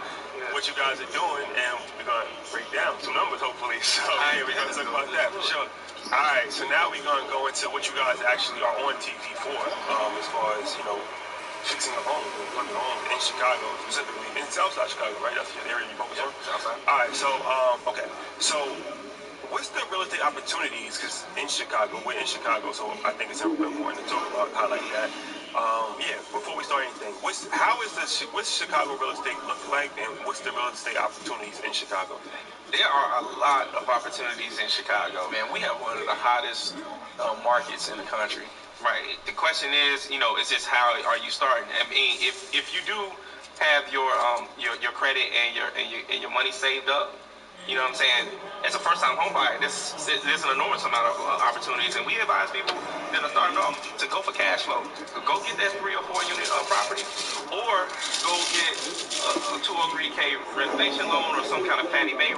what you guys are doing, and we're going to break down some numbers, hopefully. So, yeah, we're going to talk about that for sure. All right, so now we're going to go into what you guys actually are on TV for, as far as, you know, fixing a home, flipping a home in Chicago, specifically in Southside Chicago, right? That's the area you focus on? Southside. All right, so, okay. So, what's the real estate opportunities? Because in Chicago, we're in Chicago, so I think it's important to talk about, highlight that. Yeah, before we start anything, what's Chicago real estate look like, and what's the real estate opportunities in Chicago? There are a lot of opportunities in Chicago, man. We have one of the hottest markets in the country. Right. The question is, you know, is just how are you starting? I mean, if you do have your credit and your money saved up, you know what I'm saying? As a first-time home buyer, there's an enormous amount of opportunities, and we advise people that are starting off to go for cash flow. Go get that 3 or 4 unit property, or go get a 2 or 3K renovation loan or some kind of Fannie Mae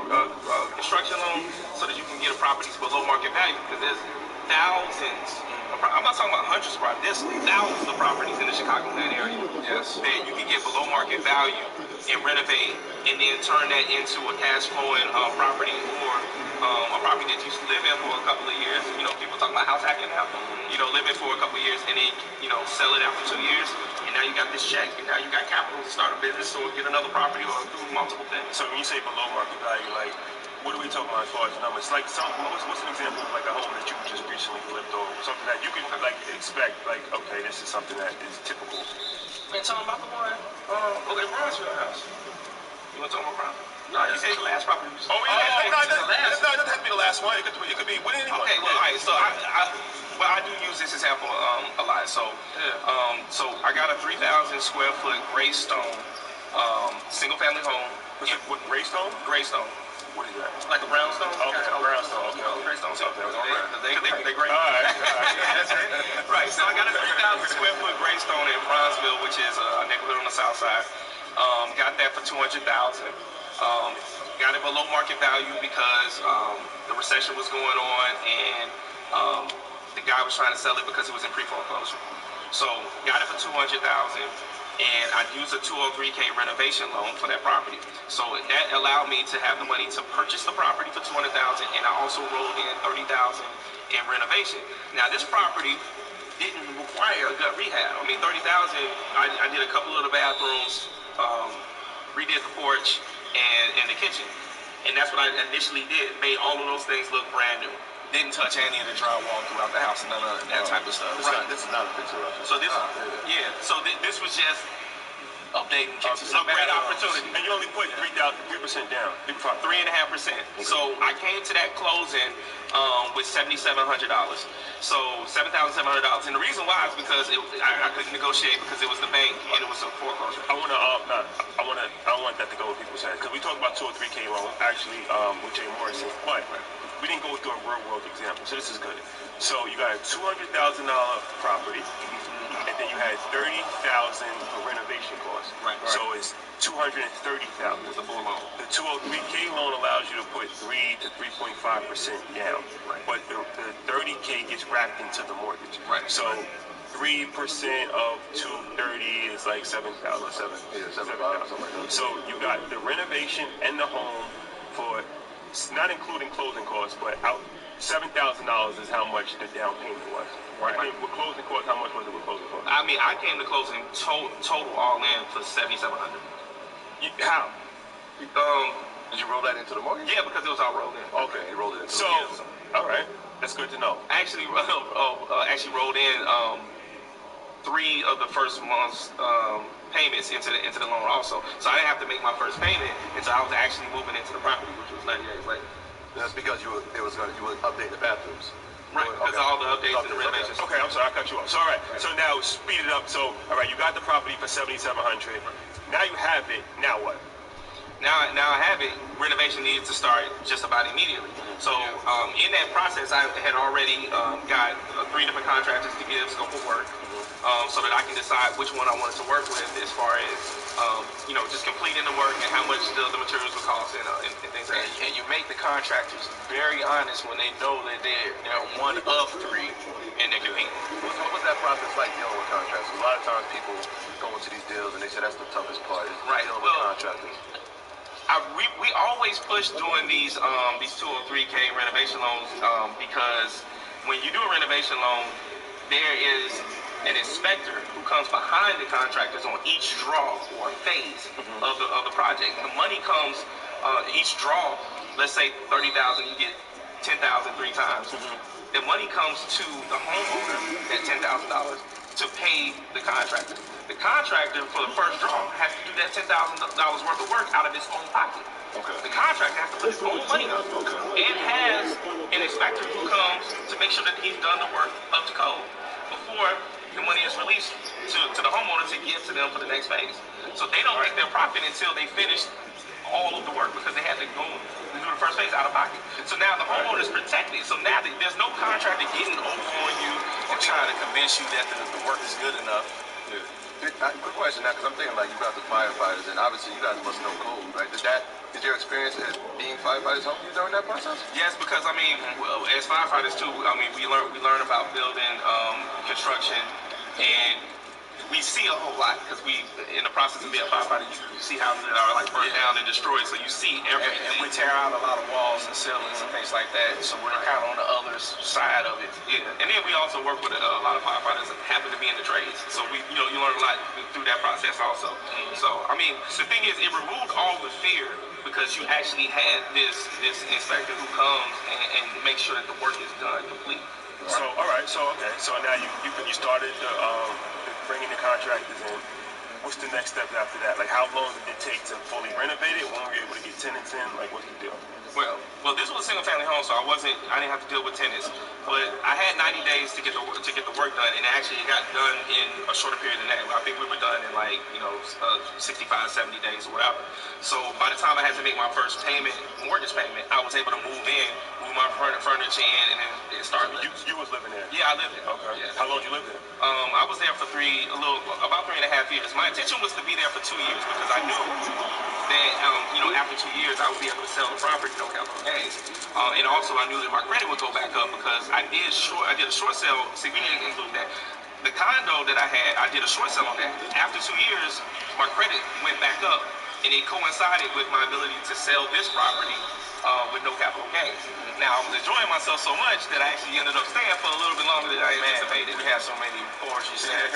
construction loan, so that you can get a property below market value. Because there's thousands. I'm not talking about hundreds of properties. There's thousands of properties in the Chicagoland area. Yes. That you can get below market value and renovate, and then turn that into a cash flowing property, or a property that you used to live in for a couple of years. You know, people talking about house hacking now. You know, live in for a couple of years and then, you know, sell it after 2 years, and now you got this check, and now you got capital to start a business or get another property or do multiple things. So when you say below market value, like, what are we talking about as far as numbers? Like, what's an example of like a home that you just recently flipped, or something that you can like expect, like, okay, this is something that is typical? Man, talking about the one, okay, Brownsville house. You want to talk about Brown? No, you said the last property. Oh, yeah, no, it doesn't have to be the last one. It could be with anyone. Okay, well, all right. So I do use this example a lot. So, so I got a 3,000 square foot gray stone single family home. What, gray stone? Gray stone. What is that? Like a brownstone? Okay, brownstone. Okay. Gray stone. So They're great. All right. That's it. Right. So I got a 3,000 square foot gray stone in Bronzeville, which is a neighborhood on the south side. Got that for $200,000. Got it below market value because the recession was going on, and the guy was trying to sell it because it was in pre-foreclosure. So got it for $200,000. And I used a 2 or 3K renovation loan for that property. So that allowed me to have the money to purchase the property for $200,000, and I also rolled in $30,000 in renovation. Now this property didn't require a gut rehab. I mean, $30,000. I did a couple of the bathrooms, redid the porch and the kitchen, and that's what I initially did. Made all of those things look brand new. Didn't touch any of the drywall throughout the house, none of that type of stuff. This is not a picture of it. So this, So this was just updating kitchens. A great opportunity. And you only put 3% down. 3.5%. So I came to that closing with $7,700. So $7,700. And the reason why is because I couldn't negotiate because it was the bank and it was a foreclosure. I want that to go with people's heads, because we talked about 2 or 3K loans actually with Jay Morrison, but we didn't go through a real world example, so this is good. So you got a $200,000 property, and then you had $30,000 for renovation costs. Right. So it's $230,000. The full loan. The 203K loan allows you to put 3 to 3.5% down, right. But the 30K gets wrapped into the mortgage. Right. So 3% of 230 is like $7,000. $7,000, something like that. So you got the renovation and the home for, not including closing costs, but $7,000 is how much the down payment was. Right. I mean, with closing costs, how much was it with closing costs? I mean, I came to closing total all in for $7,700. How? Did you roll that into the mortgage? Yeah, because it was all rolled in. Okay, you rolled it into the mortgage. All right, that's good to know. Actually rolled in 3 of the first month's payments into the loan also. So I didn't have to make my first payment until I was actually moving into the property, which was 90 days later. That's because you would update the bathrooms. Right, because of all the updates and the renovations. Okay, I'm sorry, I cut you off. So all right, so now speed it up. So all right, you got the property for $7,700. Now you have it. Now what? Now I have it. Renovation needs to start just about immediately. So in that process, I had already got 3 different contractors to give scope of work, so that I can decide which one I wanted to work with as far as just completing the work and how much the materials would cost and things like that. And you make the contractors very honest when they know that they're one of 3 and they're competing. What was that process like dealing with contractors? A lot of times people go into these deals and they say that's the toughest part is dealing with contractors. We always push doing these 203K renovation loans because when you do a renovation loan, there is an inspector who comes behind the contractors on each draw or phase of the project. The money comes each draw. Let's say 30,000, you get 10,000 3 times. The money comes to the homeowner at $10,000 to pay the contractor. The contractor for the first draw has to do that $10,000 worth of work out of his own pocket. The contractor has to put his own money up and has an inspector who comes to make sure that he's done the work up to code before the money is released to the homeowner to give to them for the next phase. So they don't make their profit until they finish all of the work because they had to go and do the first phase out of pocket. So now the homeowner is protected. So now there's no contractor getting over on you or trying to convince you that the work is good enough. Quick question now, because I'm thinking like you got the firefighters, and obviously you guys must know code, right? Did your experience as being firefighters help you during that process? Yes, because as firefighters too, we learn about building, construction, and we see a whole lot because we, in the process of being a firefighter, you see houses that are like burned down and destroyed, so you see everything. And we tear out a lot of walls and ceilings and things like that, so we're kind of on the other side of it. Yeah, and then we also work with a lot of firefighters that happen to be in the trades, so you learn a lot through that process also. So the thing is, it removed all the fear because you actually had this inspector who comes and makes sure that the work is done complete. So all right, so now you started bringing the contractors in. What's the next step after that? Like, how long did it take to fully renovate it? When were you able to get tenants in? Like, what's the deal? Well, this was a single-family home, so I didn't have to deal with tenants. But I had 90 days to get the work done, and actually it got done in a shorter period than that. I think we were done in 65, 70 days or whatever. So by the time I had to make my first mortgage payment, I was able to move my furniture in, and then start living. You was living there? Yeah, I lived there. Okay. Yeah. How long did you live there? I was there for about 3.5 years. My intention was to be there for 2 years because I knew that after 2 years I would be able to sell the property, no capital gains. And also I knew that my credit would go back up because I did a short sale. See, we didn't include that. The condo that I had, I did a short sale on that. After 2 years, my credit went back up, and it coincided with my ability to sell this property with no capital gains. Now, I was enjoying myself so much that I actually ended up staying for a little bit longer than I anticipated. We had so many Porsches and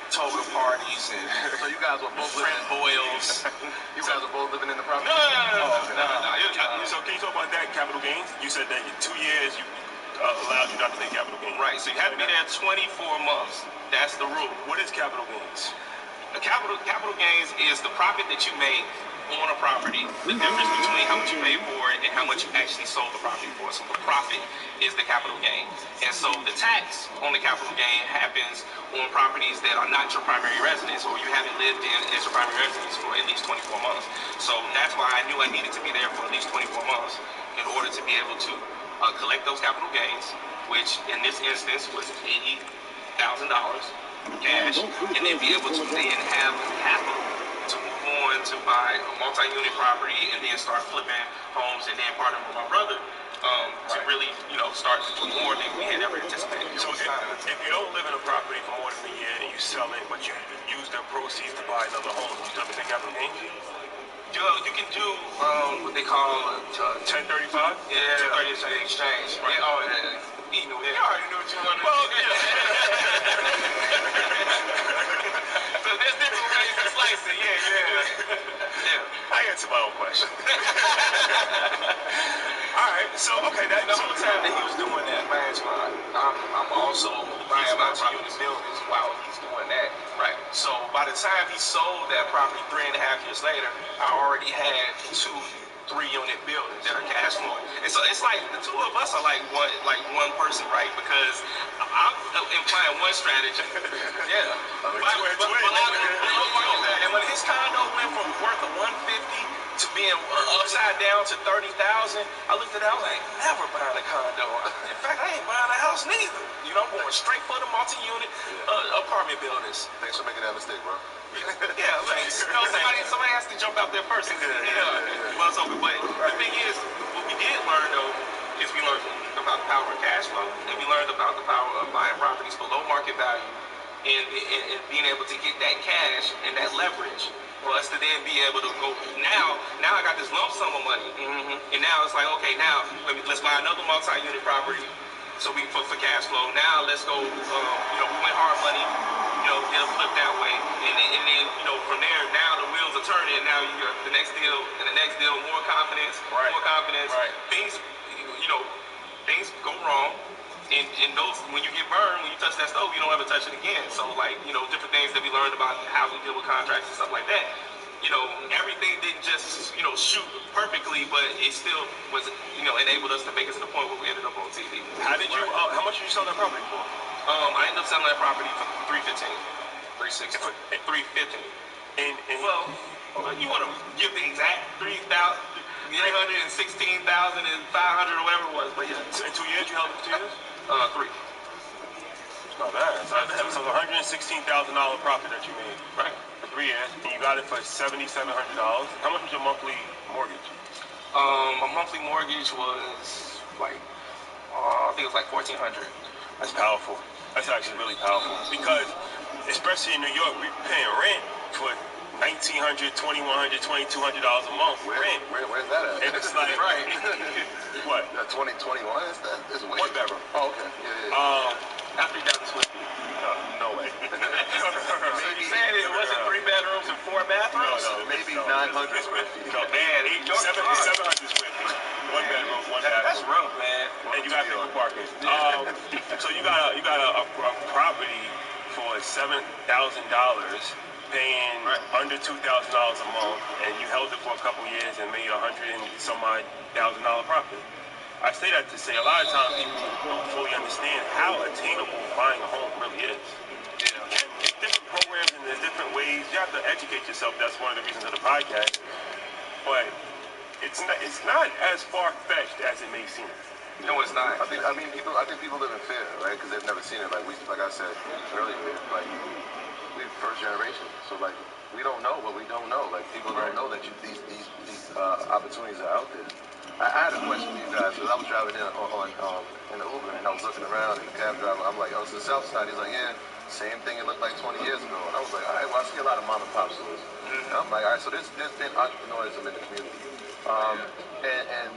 toga parties and So you guys were both living boils. You guys were both living in the property? No. So can you talk about that capital gains? You said that in 2 years you allowed you not to pay capital gains. Right, so you have to be there 24 months. That's the rule. What is capital gains? The capital gains is the profit that you make on a property, the difference between how much you paid for it and how much you actually sold the property for. So the profit is the capital gain. And so the tax on the capital gain happens on properties that are not your primary residence or you haven't lived in as your primary residence for at least 24 months. So that's why I knew I needed to be there for at least 24 months in order to be able to collect those capital gains, which in this instance was $80,000 cash, and then be able to then have the capital to move on to buy a multi-unit property and then start flipping homes and then partner with my brother to really, start to do more than we had ever anticipated. So if you don't live in a property for more than a year and you sell it, but you use the proceeds to buy another home, you still have to pay capital gains? You can do what they call 1035? Yeah, 1030 exchange. Right. Yeah, you already knew what you wanted. Well, yeah. So there's different ways to slice it. Yeah. I answered my own question. All right. So The whole time that he was doing that management, I'm also buying my unit buildings while he's doing that. Right. So by the time he sold that property 3.5 years later, I already had 2 3-unit buildings that are cash flowing. And so it's like the two of us are like one person, right? Because I'm implying one strategy. Yeah. And when his condo went from worth of 150 to being upside down to 30,000, I looked at it, I was like, never buying a condo. In fact, I ain't buying a house neither. You know, I'm going straight for the multi-unit apartment buildings. Thanks for making that mistake, bro. Yeah, like, you know, somebody has to jump out there first. Well, it's over. But the thing is, what we did learn, though, is we learned about the power of cash flow, and we learned about the power of buying properties below market value, and being able to get that cash and that leverage for us to then be able to go. Now I got this lump sum of money, and now it's like, okay, now let's buy another multi-unit property, so we for cash flow. Now let's go. You know, we went hard money. You know, they'll flip that way, and then you know, from there, now the wheels are turning. Now you got the next deal and the next deal. More confidence, more confidence. Right. Things go wrong, and those, when you get burned, when you touch that stove, you don't ever touch it again. So, like, you know, different things that we learned about how we deal with contracts and stuff like that. You know, everything didn't just, you know, shoot perfectly, but it still was, you know, enabled us to make it to the point where we ended up on TV. How much did you sell that property for? I ended up selling that property for $315. $315. And well, you want to give the exact 316,500 or whatever it was, but yeah. So in 2 years, you held it for 2 years? 3. It's not bad. So it's a $116,000 profit that you made. Right. For 3 years, and you got it for $7,700. How much was your monthly mortgage? My monthly mortgage was like, I think it was like $1,400. That's powerful. That's actually really powerful, because especially in New York, we're paying rent for $1,900, $2,100, $2,200 a month. Where's that at? And it's like, right. What? 2021? It's way. One bedroom. Oh, okay. Yeah. After you got the split. No way. So you saying it wasn't 3 bedrooms and 4 bathrooms? No, maybe 900 square feet. No, man, 700 square feet. 1 bedroom, 1 bathroom. That's rough, man. And you got people parking. So you got a property for $7,000, paying under $2,000 a month, and you held it for a couple years and made $100,000 and some odd profit. I say that to say a lot of times people don't fully understand how attainable buying a home really is. Yeah. There's different programs and there's different ways. You have to educate yourself. That's one of the reasons of the podcast. But it's not as far-fetched as it may seem. No, it's not. I think people live in fear, right? Because they've never seen it. Like I said earlier, like we're first generation, so like we don't know what we don't know. Like people don't know that these opportunities are out there. I had a question for you guys, because I was driving in in the Uber, and I was looking around, and the cab driver, I'm like, oh, it's the South Side. He's like, yeah, same thing it looked like 20 years ago. And I was like, all right, well, I see a lot of mom and pop stores. And I'm like, all right, so there's been entrepreneurism in the community. And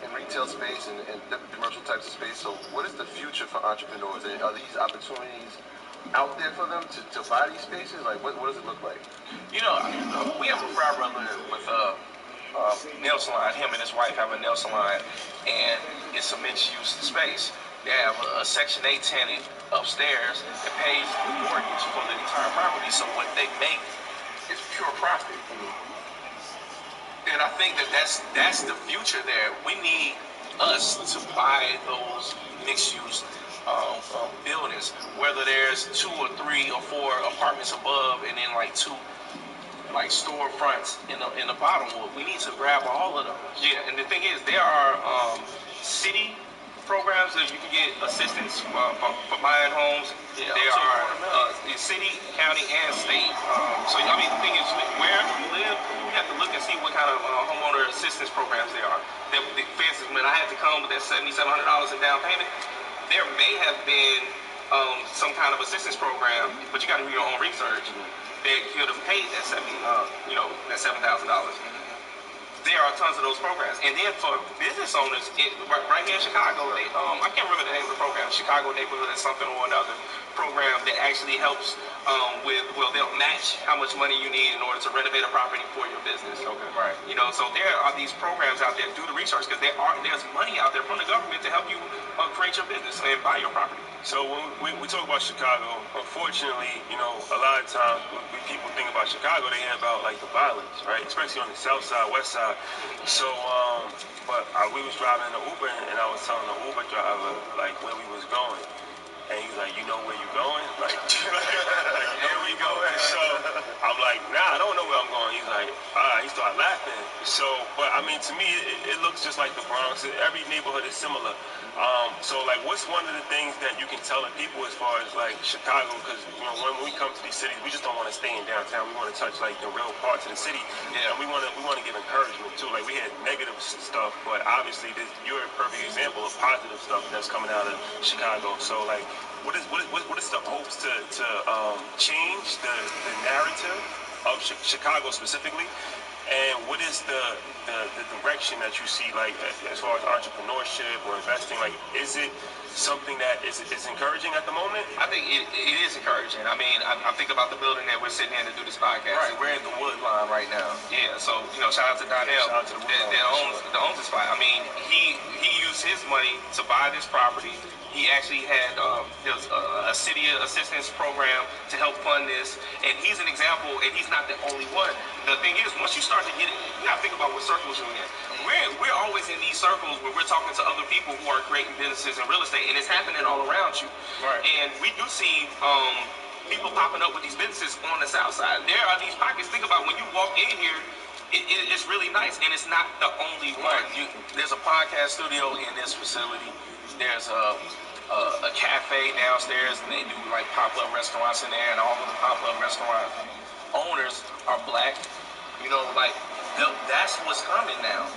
in retail space and different commercial types of space. So what is the future for entrepreneurs? Are these opportunities out there for them to buy these spaces? Like, what does it look like? You know, we have a fry brother with nail salon. Him and his wife have a nail salon, and it's a mixed-use space. They have a Section 8 tenant upstairs that pays the mortgage for the entire property. So what they make is pure profit. And I think that's the future there. We need us to buy those mixed-use buildings, whether there's 2 or 3 or 4 apartments above, and then like 2 like storefronts in the bottom. We need to grab all of those. Yeah, and the thing is, there are city programs that you can get assistance for buying homes. Yeah, there are city, county, and state. So I mean, the thing is, wherever you live, you have to look and see what kind of homeowner assistance programs there are. For instance, when I had to come with that $7,700 in down payment, there may have been some kind of assistance program, but you got to do your own research. That could have paid that $7,000. There are tons of those programs, and then for business owners, right here in Chicago, I can't remember the name of the program. Chicago Neighborhood something or another program that actually helps they'll match how much money you need in order to renovate a property for your business. Okay, right. You know, so there are these programs out there. Do the research, because there's money out there from the government to help you create your business and buy your property. So when we talk about Chicago, unfortunately, you know, a lot of times when people think about Chicago, they hear about like the violence, right? Especially on the south side, west side. So, but we was driving in the Uber, and I was telling the Uber driver like where we was going, and he was like, "You know where you going?" Like, here we go. So I'm like, nah, I don't know where I'm going. He's like, he started laughing. So, but I mean, to me, it looks just like the Bronx. Every neighborhood is similar. So like, what's one of the things that you can tell the people as far as like Chicago? Because you know, when we come to these cities, we just don't want to stay in downtown. We want to touch like the real parts of the city. Yeah, and we want to give encouragement too. Like we had negative stuff, but obviously you're a perfect example of positive stuff that's coming out of Chicago. So like, what is the hopes to change the narrative of Chicago specifically? And what is the direction that you see, like, as far as entrepreneurship or investing? Like, is it something that is encouraging at the moment? I think it is encouraging. I mean, I think about the building that we're sitting in to do this podcast. Right, we're in the wood line right now. Yeah, so, you know, shout out to Donnell Shout out to the that owns the spot. I mean, he used his money to buy this property. He actually had there was a city assistance program to help fund this, and he's an example, and he's not the only one. The thing is, once you start to get it, you gotta think about what circles you're in. We're always in these circles where we're talking to other people who are creating businesses in real estate, and it's happening all around you. Right. And we do see people popping up with these businesses on the south side. There are these pockets. Think about when you walk in here. It's really nice, and it's not the only one. There's a podcast studio in this facility. There's a cafe downstairs, and they do like pop-up restaurants in there, and all of the pop-up restaurant owners are black. You know, like that's what's coming now.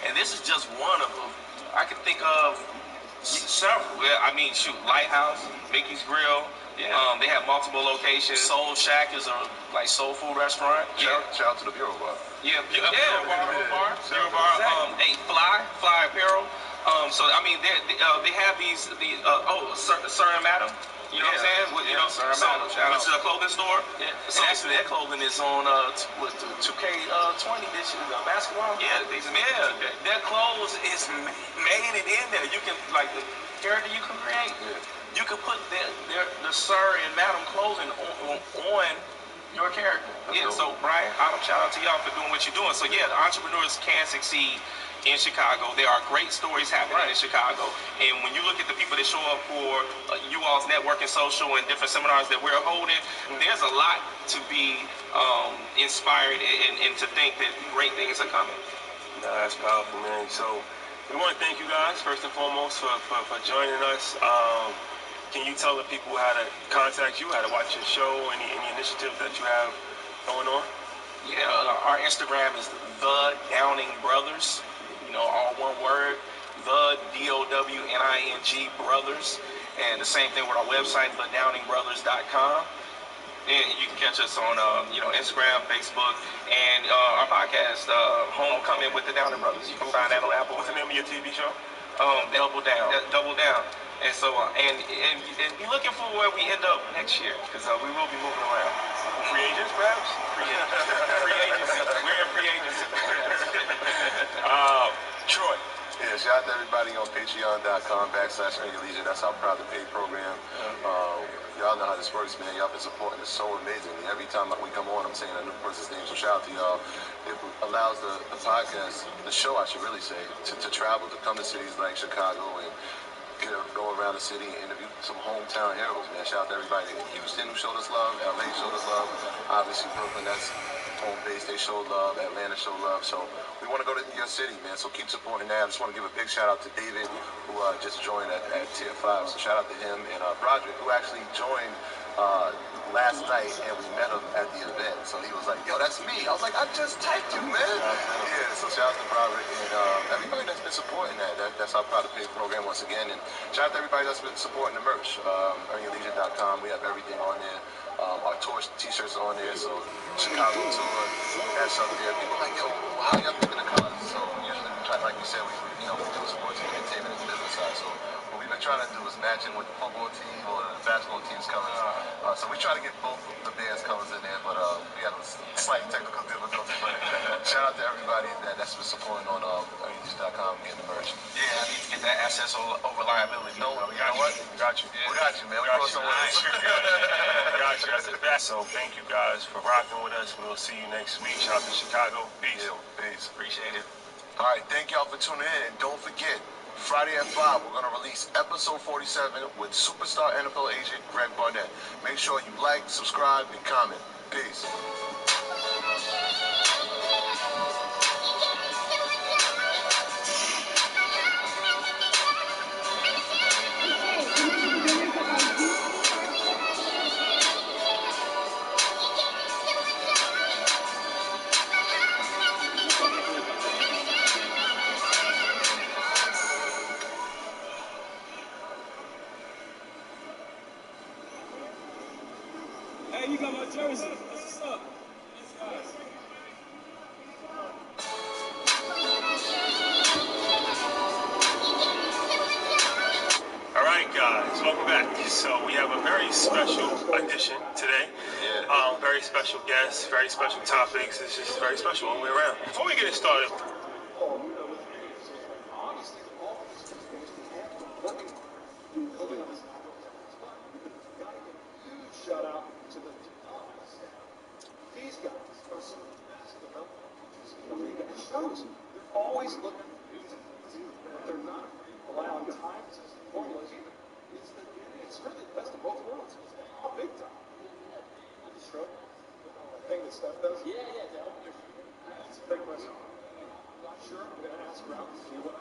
And this is just one of them. I can think of several. Well, I mean, shoot, Lighthouse, Mickey's Grill. Yeah. They have multiple locations. Soul Shack is a like soul food restaurant. Shout out to the Bureau Bar. Yeah, Bureau Bar. Hey, Fly Apparel. So I mean, they have these Sir and Madam. You know what I'm saying? You know, Sir and Madam. Which is a clothing store. Yeah. So And actually, their clothing is on 2K20 this year, the basketball. Their clothes is made it in there. You can like the character you can create. Yeah. You can put the Sir and Madam clothing on your character. Yeah, so Brian, shout out to y'all for doing what you're doing. So yeah, the entrepreneurs can succeed in Chicago. There are great stories happening in Chicago. And when you look at the people that show up for you all's networking social and different seminars that we're holding, there's a lot to be inspired and to think that great things are coming. Nah, that's powerful, man. So we want to thank you guys first and foremost for joining us. Can you tell the people how to contact you, how to watch your show, any initiatives that you have going on? Yeah, our Instagram is The Downing Brothers. You know, all one word. The DOWNING Brothers. And the same thing with our website, thedowningbrothers.com. And you can catch us on Instagram, Facebook, and our podcast, Homecoming with the Downing Brothers. You can find that on Apple. What's the name of your TV show? Double Down. Double Down. And so, and be looking for where we end up next year, because we will be moving around. Free agents, perhaps? Free agency. We're in free agency. Troy. Yeah, shout out to everybody on patreon.com/Leisure. That's our Proud to Pay program. Y'all know how this works, man. Y'all been supporting us so amazingly. Every time we come on, I'm saying a new person's name. So shout out to y'all. It allows the podcast, the show, I should really say, to travel, to come to cities like Chicago and go around the city and interview some hometown heroes, man. Shout out to everybody in Houston who showed us love, LA showed us love, obviously Brooklyn, that's home base, they showed love, Atlanta showed love, so we want to go to your city, man, so keep supporting that. I just want to give a big shout out to David, who just joined at Tier 5, so shout out to him, and Broderick, who actually joined last night, and we met him at the event, so he was like, yo, that's me. I was like, I just typed you, man. Yeah, so shout out to Broderick, and everybody that's been supporting that's our Proud to Pay program once again, and shout out to everybody that's been supporting the merch. EarnYourLeisure.com, we have everything on there. Our tour t-shirts are on there, so Chicago tour, that's up there. People are like, yo, how y'all picking the colors? So usually, like you said, we do sports and entertainment and business side, so what we've been trying to do is match in with the football team or the basketball team's colors. So we try to get both the band's colors in there, but we had a slight technical difficulty. But shout out to everybody that's been supporting on EarnYourLeisure.com getting the merch. Yeah, I need to get that access over liability. No, you know what? We got you. We got you, man. We brought someone else. Got you. That's the best. So thank you guys for rocking with us. We'll see you next week. Shout out to Chicago. Peace. Yeah, peace. Appreciate it. All right, thank y'all for tuning in. And don't forget, Friday at 5, we're going to release episode 47 with superstar NFL agent Greg Barnett. Make sure you like, subscribe, and comment. Peace. Hey, you got my jersey. What's up? All right, guys, welcome back. So we have a very special edition today. Very special guests, very special topics. It's just very special all the way around. Before we get it started, Shout out to the these guys are some of the best developers in the league. And it shows they're always looking for new things, but they're not allowing time to formulas either. It's really the best of both worlds. It's all big time. Shrug. The thing that Steph does. Yeah, to help your. It's a big question. I'm not sure. I'm going to ask around to see what